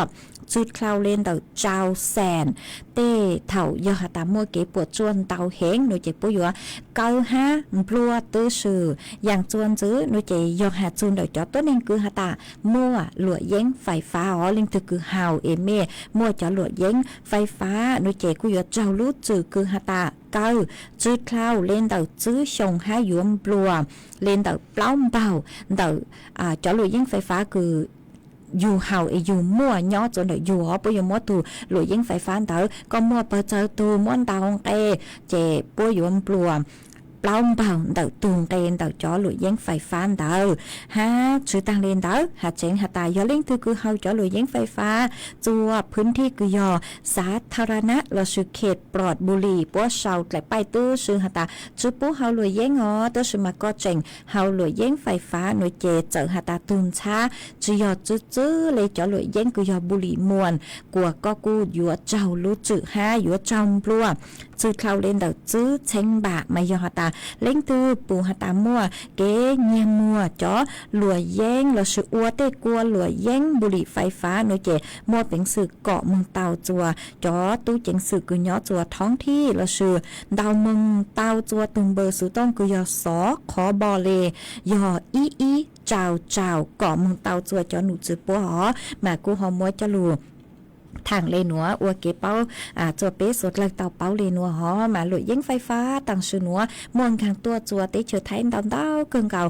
จุดคลาวเลนเต่าเจ้าแสนเต้เถ่ายอหาตามัวเก๋ปวดจวนเต่าเหงหนูเจ็บปวดอยู่เกาฮะปลัวตื้อสื่ออย่างจวนซื้อหนูเจยอหาจูนเต่าจอต้นเองคือหาตามัวหลวดเย้งไฟฟ้าอ๋อลิงตือคือเฮาเอเม่มัวจอหลวดเย้งไฟฟ้าหนูเจกูอยู่เจ้ารู้จื่อคือหาตาเกาจุดคลาวเลนเต่าซื้อชงให้ยมปลัวเลนเต่าเปล่าเบาเต่าจอหลวดเย้งไฟฟ้าคืออยู่เฮาอยู่มั่วย่อจนได้อยู่อ๋อปยมัวตูหลุยยิงไฟฟ้าเต๋อก็มั่วเปิดเจอตูม้วนตาองเตเจ็บปวยอยู่อันปลัวเปล่าเบาเต่าตูงเตนเต่าจอหลุยยิงไฟฟ้าเต๋อฮะชื่อตังเลนเต๋อหาเจงหาตายอเล่งคือเฮาจอหลุยยิงไฟฟ้าจัวพื้นที่คือยอสาธารณะเราชื่อเขตปลอดบุรีปัวเสาแต่ไปตู้ชื่อหาตาชื่อปูเฮาหลุยยิงอ๋อตัวชื่อมาก็เจงเฮาหลุยยิงไฟฟ้าหน่วยเจเจอหาตาตุนช้าจือยอจื้อเลยจอหลุยยิงคือยอบุรีมวนกัวก็กูยัวเจ้ารู้จื้อห้ายัวจอมปลัวจื้อเขาเล่นเต่าจื้อเชงบะมายอหาตาเล่งตือปูหาตามัวเก๋เงียมัวจอหลัวเย้งเราชื่ออัวเต้กัวหลัวเย้งบุรีไฟฟ้าหน่วยเจมัวเป็นสื่อเกาะเมืองเตาจัวจอตู้เจงสื่อคือยอจัวท้องที่เราชื่อดาวเมืองเตาจัวตุงเบอร์สุต้องคือยอสอขอบอเลยออีเจ้าเกาะเมืองเตาจัวจอหนูจือปัวหอมากูหอมัวจะลูทางเลนัวอัวเก็บเป้าจัวเป๊ะสดเลยเตาเป้าเลนัวหอมาหลุยยิงไฟฟ้าต่างชื่อนัวมวนข้างตัวจัวเตเฉยไทยดำเต้าเกิงเก่า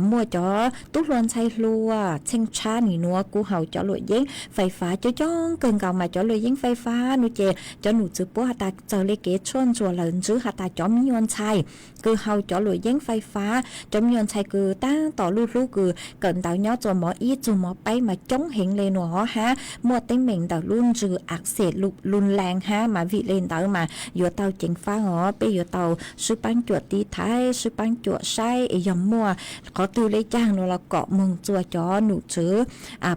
มัวจอตุ้ลวนใช้ลัวเช่งชาหนีนัวกูเห่าจอหลุยยิงไฟฟ้าจ้องเกิงเก่ามาจอหลุยยิงไฟฟ้าหนูเจจอหนูจือปัวหาตาเจอเลเกชวนจัวเหลินจื้อหาตาจอมยวนชัยคือเห่าจอหลุยยิงไฟฟ้าจอมยวนชัยคือตั้งต่อลูกคือเกินเต่าย้อจัวหมออีจัวหมอไปมาจ้องเห็นเลนัวฮะมัวเต็งเหม่งเต่ารุ่นจืออักเสบรุนแรงฮะมาวิเลนเตอมาอยู่เตาเจงฟ้าอ๋อไปอยู่เตาซื้อปังจวดตีไทยซื้อปังจวดไส้ยำมัวขอตือเลยจ้างเราเกาะมึงจัวจอหนูจื้อ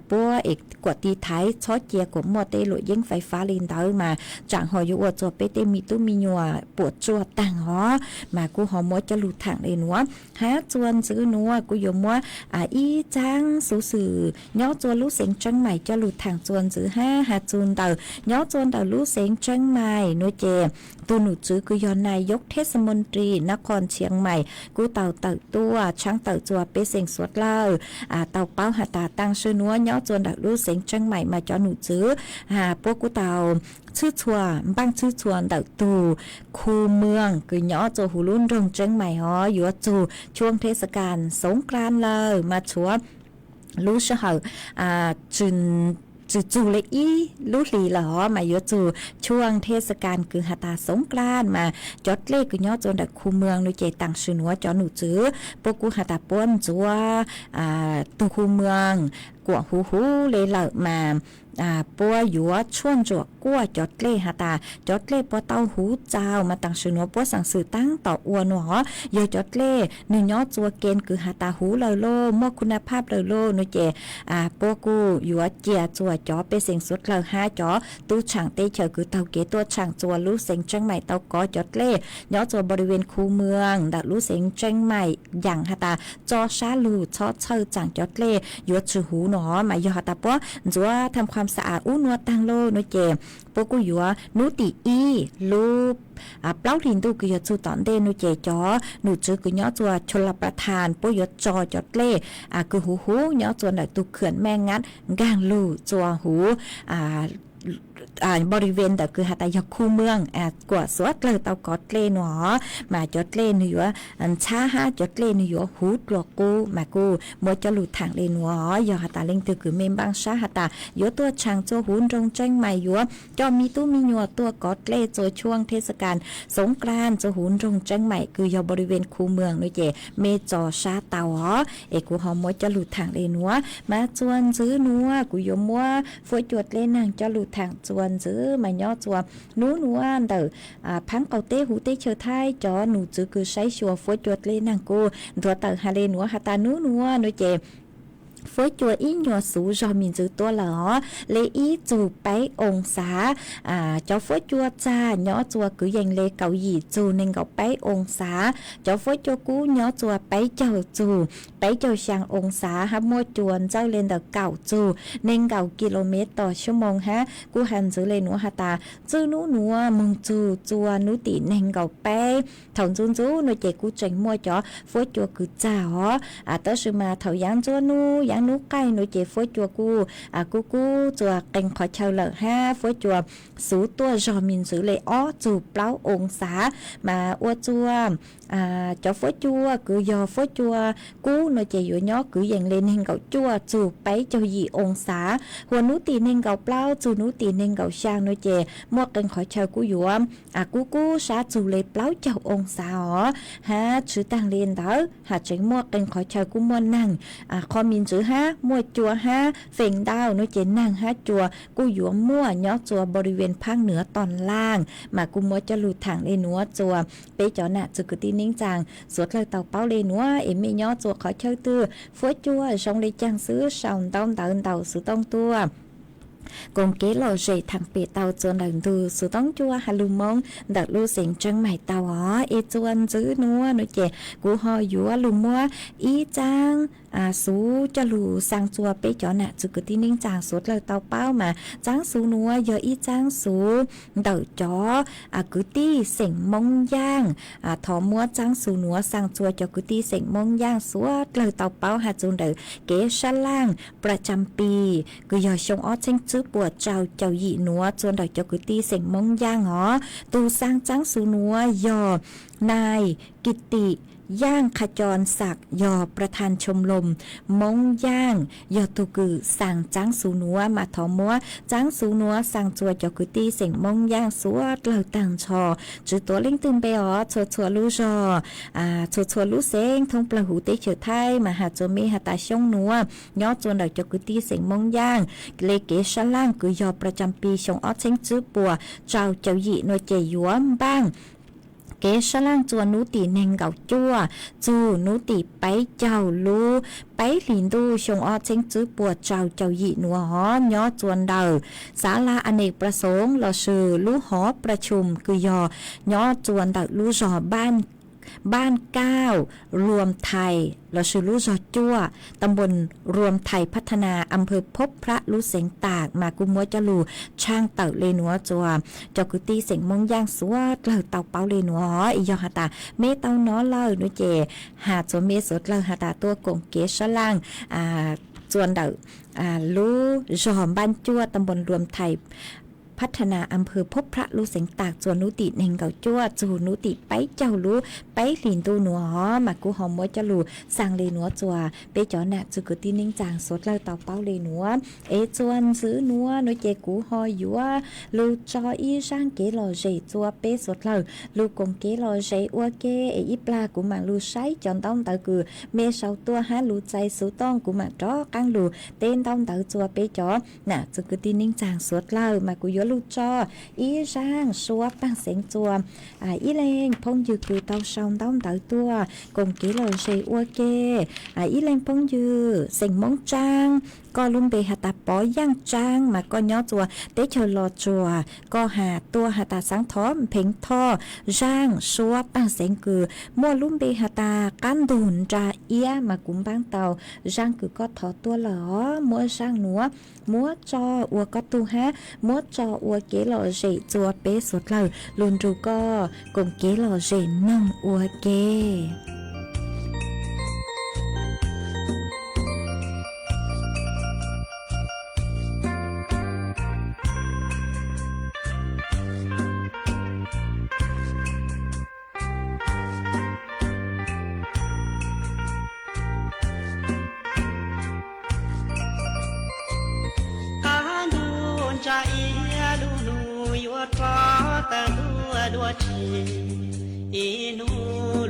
ปัวเอกกวดตีไทยชอเจียกวดมัวเตลุยิงไฟฟ้าเลนเตอมาจางหอยอยู่อวดจัวไปเตมีตู้มีหนัวปวดจัวต่างอ๋อมากูหอมัวจะหลุดทางเลยนัวฮะจวนซื้อนัวกูอยู่มัวอีจ้างสื่อย่อจัวรู้เสียงจังใหม่จะหลุดทางจวนซื้อห้าหาจูนเตอย้อจนเต่ารู้เสียงเชียงใหม่นัวเจตัวหนูจื้อคือยอนนายกเทศมนตรีนครเชียงใหม่กูเต่าตัวช้างเต่าจัวเปเสียงสวดเล่าเต่าเป้าหาตาตั้งชื่อนัวย้อจนเต่ารู้เสียงเชียงใหม่มาจอหนูจื้อพวกกูเต่าชื่อชัวบ้างชื่อชวนเต่าตูคูเมืองคือย้อโจหูรุ่นรงเชียงใหม่ฮออยู่จูช่วงเทศกาลสงกรานต์เลยมาชัวรู้เชื่อจุนจู่เลยอีลูกหลีหรอมาเยอะจู่ช่วงเทศกาลคือหาตาสงกรานต์มาจดเลขคือย่อจนดักคูเมืองนุเจตังชื่อนัวจอหนูจื้อปกูหาตาป้วนจัวตูคูเมืองกวหูเลยเหล่ามาปัวหยัวช่วงจวกกั้วจดเล่หาตาจดเล่ปัวเต้าหูเจ้ามาตั้งชื่อนัวปัวสั่งสื่อตั้งต่ออวนหัวยอจดเล่หนึ่งย่อจัวเกณฑ์คือหาตาหูเลโลมั่วคุณภาพเลโลนุเจปัวกูหยัวเจียจัวจอเป็นเสียงสุดเลห้าจอตู้ช่างเตเฉอคือเตาเกตัวช่างจัวรู้เสียงจังใหม่เตาก้อจดเล่ย่อจัวบริเวณคูเมืองดักรู้เสียงจังใหม่อย่างหาตาจอชาลูชอเชอจังจดเล่หยัวชื่อหูหนอมายอหาตาปัวจัวทำความสะอาดอู้นัวตังโลนุเจปกูหยัวนุติอีลูปเปล่าลินตูกุยจูตอนเดนุเจจอหนูจื้อกุยอจัวชลประทานปุยจอจดเล่คือหูยอจวนได้ตุเขื่อนแม่งัดกางลูจัวหูบริเวณแต่คือหาตายคูเมืองกว่าสวดเลยเตากอดเล่หนอมาจดเล่หนัวช้าห้าจดเล่หนัวหูตัวกูมากูมัวจะหลุดทางเล่หนัวยอหาตาเล่งตือคือเมมบางช้าหาตาโยตัวช่างโจหูนรงแจ้งใหม่ยัวจอมีตู้มีหนัวตัวกอดเล่โจช่วงเทศกาลสงกรานต์โจหูนรงแจ้งใหม่คือยบริเวณคูเมืองนุเจเมจอชาเตาเอกูหอมมัวจะหลุดทางเล่หนัวมาจวนซื้อหนัวกูยมัวฝวยจวดเล่นางจะหลุดทาง จวนจื้อมาย่อจัวนูนัวเดอพังเกาเต้หูเต้เชอไทยจอหนูจื้อคือใช้ชัวฟัวจวดเลยนางกูตัวเตอฮาเลนัวฮาตานูนัวหนูเจphối chùa ý nhỏ số do mình giữ tua lỏ lấy ý dù 7 องศาcho phối chùa cha nhỏ chùa cứ dành lê cậu gì dù nên cậu 7 องศาcho phối chùa cú nhỏ chùa 7 chầu dù 7 chầu sang องศาha mua chuồn giao lên được cậu dù nên cậu km ต่อชั่วโมงฮะกูหันgiữ lên nữa ha ta giữ nú nua mừng dù chùa nú tỉ nên cậu 8 thằng chú chú nó chạy cú tránh mua cho phối chùa cứ chào tới sự mà thầu giang chùa nú giang nú cây nó chạy phối chùa cú cú chùa cành khỏi chào lợ ha phối chùa số tua do mình giữ lấy ó dù plau องศา mà ua chùa cho phối chùa cứ do phối chùa cú nó chạy vô nhó cứ dành lên nên cậu chùa dù 7 cho gì องศา หัวนู้ตีnên cậu plau dùนู้ตีnên cậu sang nó chạy mua cành khỏi chào cú dùa cú sa dù lấy plau chào องศา ha chữ tăng lên đó chỉnh mua cành khỏi chào cú mua năng kho mình chữ ha mua chùa ha phèn đào nó chạy năng ha chùa cú dùa mua nhó chùa บริเวณภาคเหนือตอนล่างมากูมัวจะหลุดทางเลยนัวจัวไปจอน่ะจุกตีนิ่งจางสวดเลยเต่าเป้าเลยนัวเอ็มไม่ย่อจัวขอเช่าตื้อฟัวจัวชงเลยจางซื้อสองต้องเต่าซื้อต้องตัวกงเกลอเจทางเปเตาจวนดังดูสุต้องจัวฮาลูมงดักลูเสียงจังใหม่เตาเอจวนซื้อนัวหนูเจกูหอยัวลูมัวอีจางสูจะลูสังจัวไปจอน่ะจุกตีนิ่งจางสวดเลยเตาเป้ามาจางสูนัวเยอะอีจางสูเต่าจอกุตีเสียงมงย่างถอมัวจางสูนัวสังจัวจอกุตีเสียงมงย่างสวดเลยเตาเป้าหาจูนเดอเกชล่างประจำปีก็ยอชงอ้อเชงจื้อปวดเจ้าหยีนัวจวนดอกจอกุตีเสียงมงย่างตูสร้างจังสูนัวยอนายกิติย่างขจรศักดิ์ยอประธานชมรมมงย่างยอตุกือสั่งจังสูนัวมาถอมัวจังสูนัวสั่งจัวจอกุตีเสียงมงย่างสวดเหล่าต่างชอจือตัวเล่งตึงไปชัวลู่จอชัวลู่เสียงทงปลาหูเตเฉยไทยมาหาโจเมหาตาช่องนัวย่อจวนดอกจอกุตีเสียงมงย่างเลเกชล่างคือยอประจำปีชงอ้อเชงจื้อปัวเจ้าหยีหน่วยเจยวมบ้างเกชล่างจวนนูตีเนงเก่าจั่วจูนูตีไปเจ้าลูไปหลินดูชงอ้อเชงจื้อปวดเจ้าหยีหนัวหอย่อจวนเดาศาลาอเนกประสงค์เราชื่อลู่หอประชุมคือย่อจวนเดาลู่จอบ้าน9รวมไทยเราชื่อลู่จอจั่วตำบลรวมไทยพัฒนาอำเภอพบพระลู่เสียงตากมากุมัวจะลูช่างเต่าเลนัวจัวจอกุตีเสียงมงย่างสวดเลเต่าเป้าเลนัวอียอหาตาเมเต่าน้อเล่านุเจหาจัวเมสดเลหาตาตัวกงเกชล่างจวนเต่าลู่จอมบ้านจั่วตำบลรวมไทยพัฒนาอำเภอพบพระลูเสียงตากจวนนุติเนงเก่าจั่วจูนุติไปเจ้าลูไปหลินตูหนัวมากูหอมมัวจะลูสั่งเลนัวจัวไปจอหนักจุกุตีนิ่งจางสดเลยเต่าเป้าเลนัวจวนซื้อนัวนุเจกูหอยยัวลูจออีช่างเกลอเจจัวเปสดเลยลูกงเกลอเจอัวเกอีปลากูมาลูใช้จอนต้องเต่าคือเมเสาตัวหาลูใจสูต้องกูมาจ้อกังลูเต้นต้องเต่าจัวไปจอหนักจุกุตีนิ่งจางสดเลยมากูยัวลูจออีร่างชัวปังเสียงจัวอีเลงพงยืคือเตาชองต้องเตาตัวกงกีโลเชอัวเกอีเลงพงยืเสียงมงจางก็ลุ่มเบหาตาป้อย่างจางมาก็ย่อจัวเตเชลอจัวก็หาตัวหาตาสังท้อมเพ่งท่อร่างชัวปังเสียงคือมัวลุ่มเบหาตากันดุนจาเอียมากุมบางเตาร่างคือก็ถอตัวหลอมัวร่างหนัวมัวจออัวก็ตูฮะมัวจออัวเกลอเจจัวเปสดเลยลุนรูก็กงเกลอเจนั่งอัวเกอีนู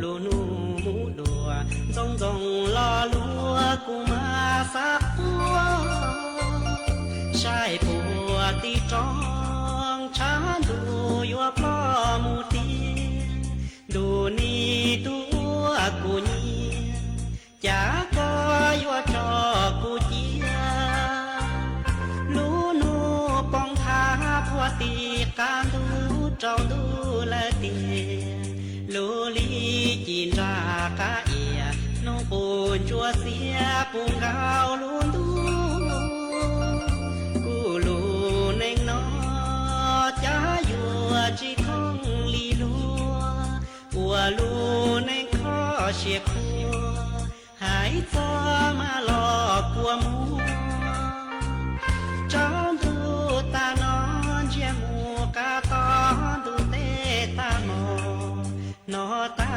ลูนูมูดัวจงรอลัวกูมาสักตัวใช่ปวดที่จอ ปูงาวลุนดูกูลูเน่งนอจะอยู่จีคงลีลัวอัวลูเน่งข้อเชียคัวหายตัวมาหลอกกัวมัวจอมดูตานอนเจียมูกาตอนดูเตตามอนอตา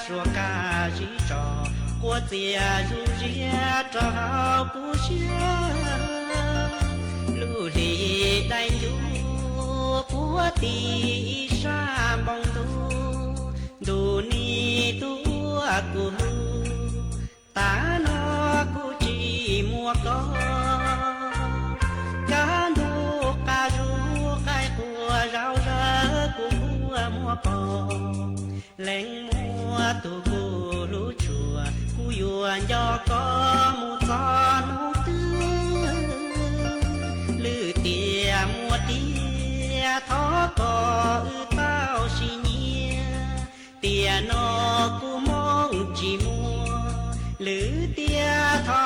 ชัวกาจีจอกัวเจียจูเจียจอกูเชียลูลีได้อยู่กัวตีชาบองดูนี่ตัวกูตานอกูจีมัวก็การดูการูใครกัวเราเลิกกูมัวปอแหลงมัวตัวกูรู้ชัวกูยวนยอก็มูซอนหูตื้อลือเตียมัวเตียท้อก็เต้าชิเนียเตียนอกูมองจีมัวหรือเตียทอ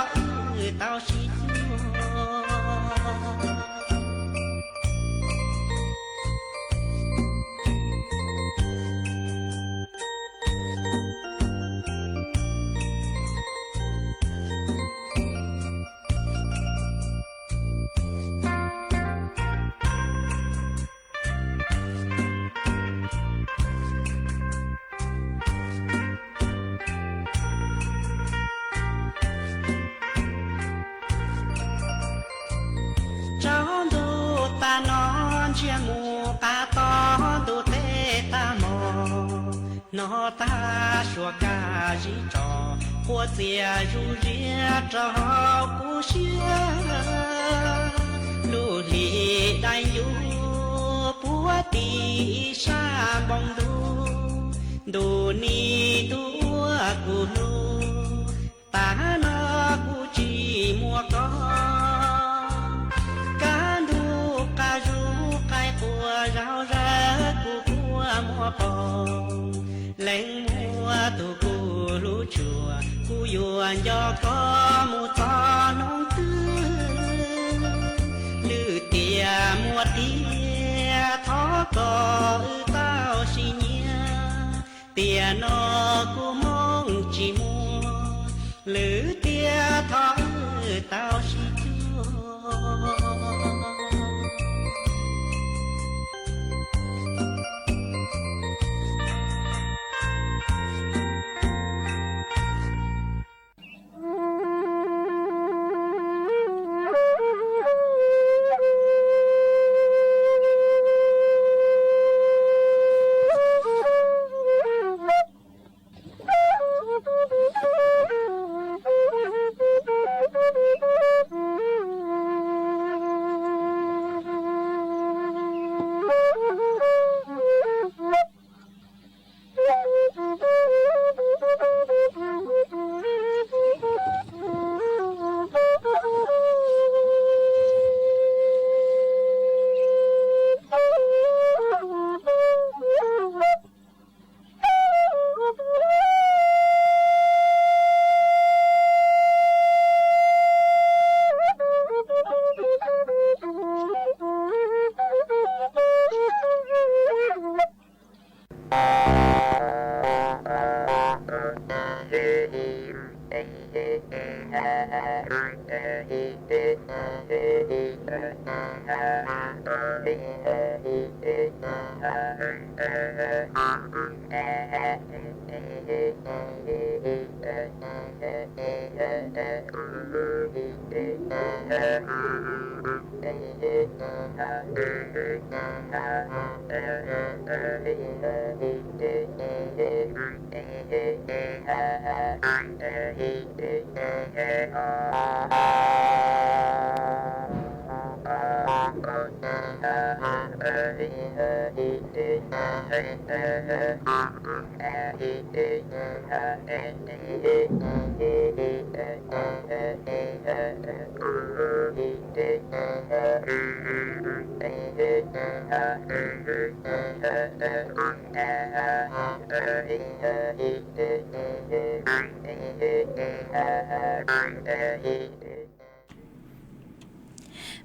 เต้าชินอตาชัวกาจีจอหัวเสียจูเรียจอกูเชียลูลีได้อยู่ปัวตีชาบองดูนี่ตัวกูลูตานอกูจีมัวก็การดูการูใครปัวเราเลิกกูปัวมัวปองแหลงมัวตัวกูรู้ชัวกูยวนยอก็มูตอนองตื้อลือเตียมัวเตียท้อก็เต้าชิเนียเตียนอกูมองจีมัวหรือเตียท้อเต้าชิจัว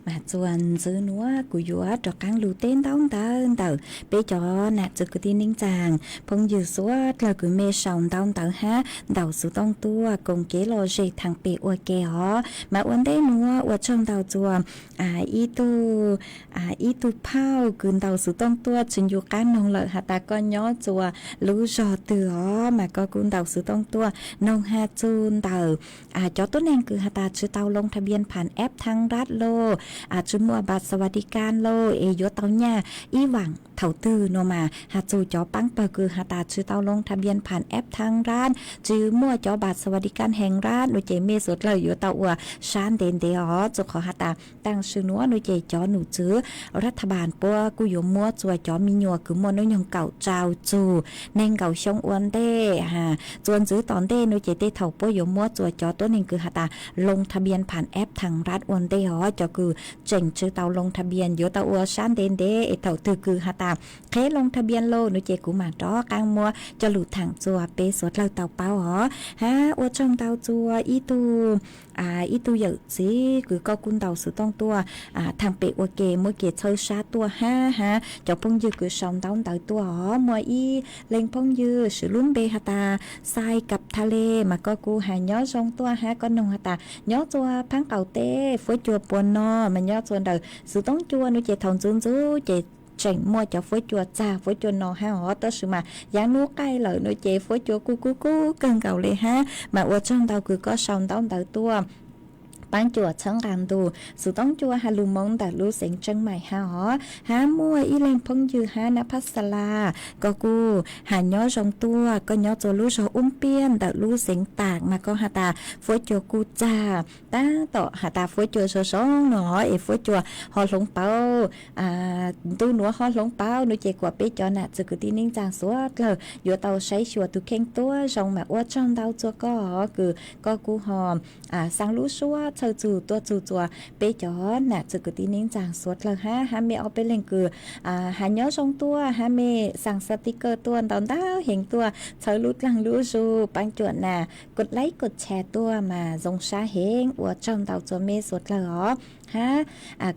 mà chuan giữ núa của dúa cho căng lù tên tông tờ bây giờ nè cho cái tin ninh chàng phong dư số là cứ mê sòng tông tờ ha đầu số tông tua cùng kế lo dây thằng bể ua kè hó mà uốn đây núa ua trong đầu chùa ý tu phao cứ đầu số tông tua chừng dụ cán nông lợi hạt ta con nhó chùa lú giò từ hó mà có cún đầu số tông tua nông ha chun tờ cho tốt nên cứ hạt ta chữ tàu lôngทะเบียนผ่านแอปทางรัฐโลจุมัวบัตรสวัสดิการโลเอโยเตาเนี่ยอีหวังเถ่าตื้อโนมาหาจูจอปังเปอคือหาตาชื่อเตาลงทะเบียนผ่านแอปทางร้านจื้อมั่วจอบัตรสวัสดิการแห่งร้านหนูเจเมสุดเลยอยู่เตาอัวชานเดนเดอจุขอหาตาตั้งชื่อนัวหนูเจจอหนูจื้อรัฐบาลปัวกูอยู่มั่วจวยจอมีหนัวคือมั่วน้อยยงเก่าเจ้าจูเน่งเก่าชงอ้วนเด้ฮะจวนจื้อตอนเด้หนูเจเตเถ่าปัวอยู่มั่วจวยจอตัวนึงคือหาตาลงทะเบียนผ่านแอปทางรัฐอ้วนเด้ฮอจอคือเจ๋งชื่อเตาลงทะเบียนอยู่เตาอัวชานเดนเดเถ่าตื้อคือหาตาเคลงทะเบียนโลหนูเจกูมาจ้อกลางมัวจะหลุดถังจัวเปสวดเราเตาเป้าหรอฮะอวดช่องเตาจัวอีตูเหยอะสิคือก็กุนเตาสือต้องตัวทางเปอวเกมัวเกเชยชาตัวฮะจะพงยือคือช่องเตาเตาตัวหรอมัวอีเล็งพงยือสือลุ่มเบหตาทรายกับทะเลมาก็กูหาย้อช่องตัวฮะก็นงหตาย้อจัวพังเก่าเต้ฝอยจัวปวนนอมันย้อจัวเดอสือต้องจัวหนูเจทองจุนจูเจเจ๋งมัวจะฝอยจัวจ้าฝอยจัวนอฮะหอตัวสือมาอย่างนู้ใกล้เลยหนูเจฝอยจัวกูเกินเก่าเลยฮะมาอวดช่องเตาคือก็ช่องเตาตัวปังจัวช่างรำดูสุต้องจัวฮาลูมงแต่รู้เสียงจังใหม่ฮะหอหามัวอีเลงพงยือฮานภัสลาก็กูหาย้อจงตัวก็ย้อจัวรู้โชอุ้มเปี้ยนแต่รู้เสียงตากมาก็หาตาฝอยจัวกูจ้าตาต่อหาตาฝอยจัวโซซองหนอเอฝอยจัวหอหลงเป้าตู้หนัวหอหลงเป้าหนูเจกว่าเป๊ะจอน่ะจะคือที่นิ่งจางสวดเลยอยู่เตาใช้ชัวตุเข่งตัวจงมาอ้วช่องเตาจัวก็คือก็กูหอมสังรู้ชัวเธอจูตัวจูจัวเป๊ะจอน่ะจะคือที่นิ่งจางสวดเลยฮะเมเอาไปเล่นคือหาย้อทรงตัวฮะเมสั่งสติกเกอร์ตัวตอนเต้าเห็นตัวเธอรู้ลังรู้ชูปังจวนน่ะกดไลค์กดแชร์ตัวมาจงชาเฮงอ้วช่องเตาจัวเมสวดเลยหรอฮะ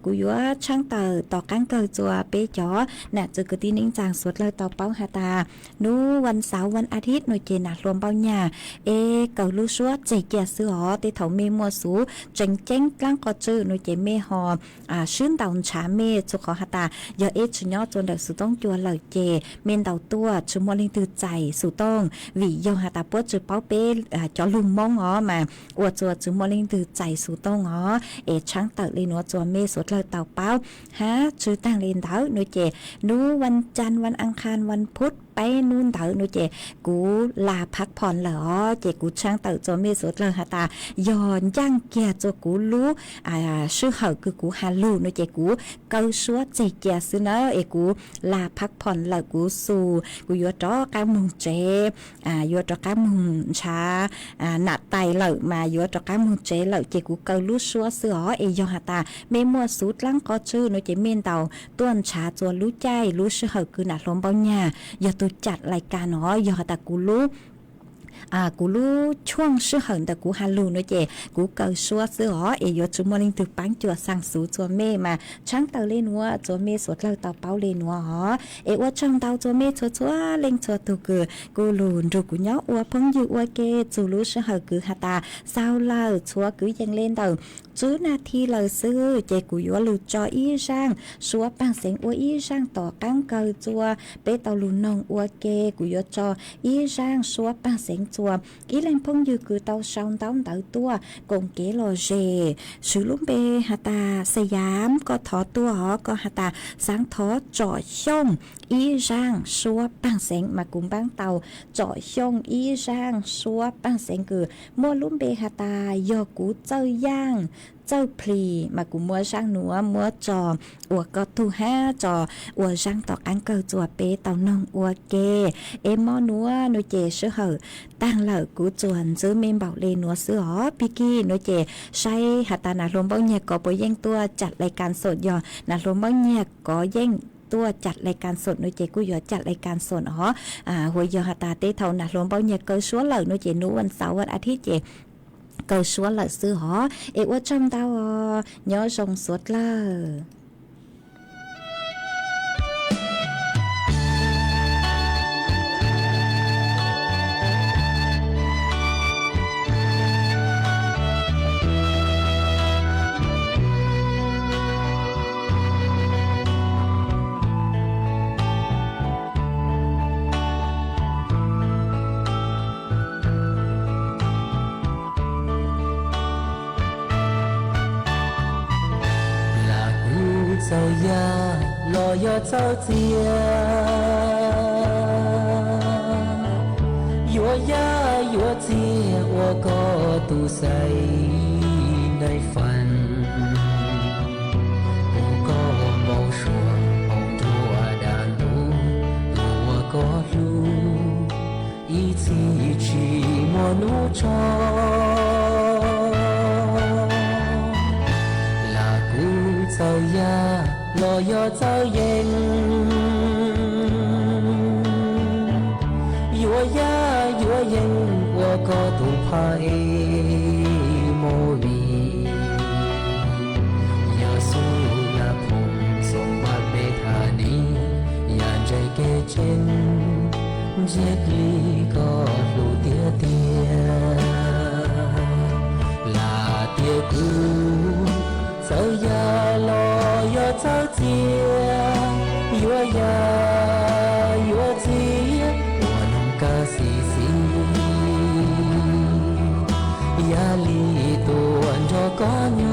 กูยัวช่างเตอต่อกั้งเกยจัวเป๊ะจอน่ะจะคือที่นิ่งจางสวดเลยต่อเป้าหาตานู้วันเสาร์วันอาทิตย์หน่วยเจน่ะรวมเป้าหญ้าเเการู้ชัวใจเกียซื้อหอเตเถาเมมัวสูเจ๊งกลางก็จื้อหน่วยเจเมหอชื่นเตาฉาเมจุขอหาตายอชญอจนเด็กสุต้องจัวเลยเจเมนเตาตัวชุมอลิงตือใจสุต้องวิยอหาตาปวดจื้อเป้าเป้จอลุมมองหอมาอวดจัวชุมอลิงตือใจสุต้องหอช่างเตอนัวจัวเมสวดเลยเต่าเป้าฮะชื่อตั้งเรียนเต่าหนูเจนู้วันจันทร์วันอังคารวันพุธไปนู่นเต่าหนูเจกูลาพักผ่อนเหรอเจกูช่างเต่าจัวเมสวดเลยฮะตาย้อนย่างเกียจัวกูรู้ชื่อเหอคือกูฮาลูหนูเจกูเกาชัวใจเกียซื้อเนอะกูลาพักผ่อนเหรอกูสู่กูยัวจ้อกางมุงเจยัวจ้อกางมุงช้าหนัดไตเหรอมายัวจ้อกางมุงเจเหรอเจกูเการู้ชัวเสือยอหาตาเมมัวสูดลังก็ชื่อหนูเจเมนเตาต้นชาจัวรู้ใจรู้ชื่อเหอคือหนัดลมเบาหญ้าอย่าตัวจัดรายการหนอยอหาตากูรู้กูรู้ช่วงชื่อเหินแต่กูฮาลูนะเจกูเกาชัวเสือเอยจุมอลิงตึกปังจัวสั่งสูจัวเมมาช่างเตาเล่นวัวจัวเมสวดเราเตาเป้าเล่นวัวว่าช่างเตาจัวเมชัวเล่งชัวตุกกูลูนดูกูเนาะว่าพงยืว่าเกจูรู้ชื่อเหินคือฮาตาเศร้าเล่าชัวกูยังเล่นเตาจูนาทีเลยซื้อเจกูยัวลูจออีช่างชัวปังเสียงอัวอีช่างต่อกั้งเกาจัวเปเตาลูนองอัวเกกูยัวจออีช่างชัวปังเสียงจัวอีแรงพงยืคือเตาช่างเตาตัวกงเกโลเจชื่อลุ่มเบฮาตาสยามก็ถอตัวหอก็ฮาตาสังถอจ่อช่องอีช่างชัวปังเสียงมากุมบ้างเตาจ่อช่องอีช่างชัวปังเสียงคือมัวลุ่มเบฮาตายอกูเจ้าย่างเจ้าพลีมากูมัวช่างหนัวมัวจออัวก็ทูห้าจออัวช่างตอกอังเกอจัวเปเตานองอัวเกมอนัวหนูเจชื่อเหอตั้งเหล่ากูจวนซื้อเมมเบาเลนัวซื้อหอพิกี้หนูเจใช้หัตตานาลมเบ้าเนี่ยก็ไปแย่งตัวจัดรายการสดยอนาลมเบ้าเนี่ยก็แย่ง ตัวจัดรายการสดโนเจกูยอจัดรายการสดหัวยอหตาเต้เท่านะหลวงเป้าเนี่ยเกิดชัวเหล่าโนเจนูวันเสาร์วันอาทิตย์เจเกิดชัวเหล่าซื้อเอว่าจำดาวย้อทรงสวดล่า走呀，路要走接，越呀越接，我个都在内烦。我个冇说，红着大路，我个路，一起去莫路中。走呀，路要走远，越呀越远，我个都怕莫离。耶稣那捧送我被他你，呀这个真，这里个路爹爹，拉爹姑。走呀，路要走接，越呀越接，我能个西西，压力多着个鸟，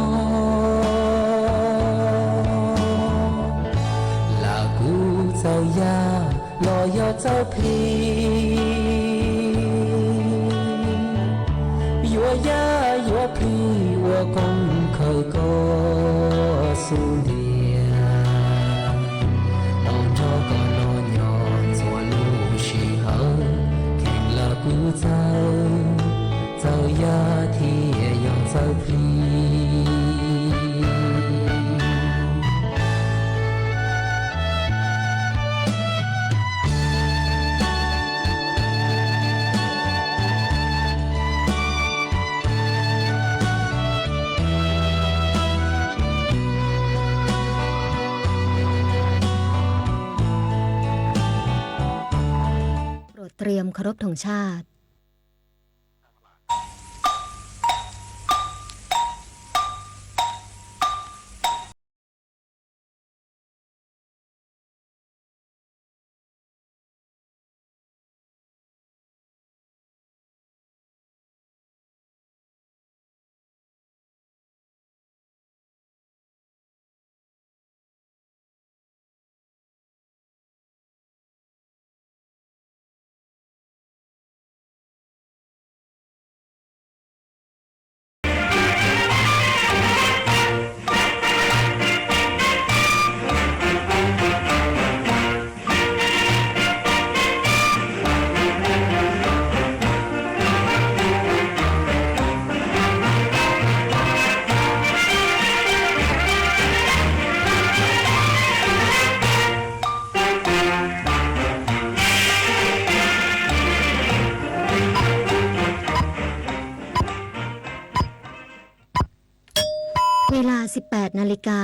拉古走呀，路要走皮，越呀越皮，我共。có su địa ông cho con nó nhỏ gió lũ chỉ hơn khen là cú dâu ya thì yang dâu phiเตรียมเคารพธงชาติเวลา 18 นาฬิกา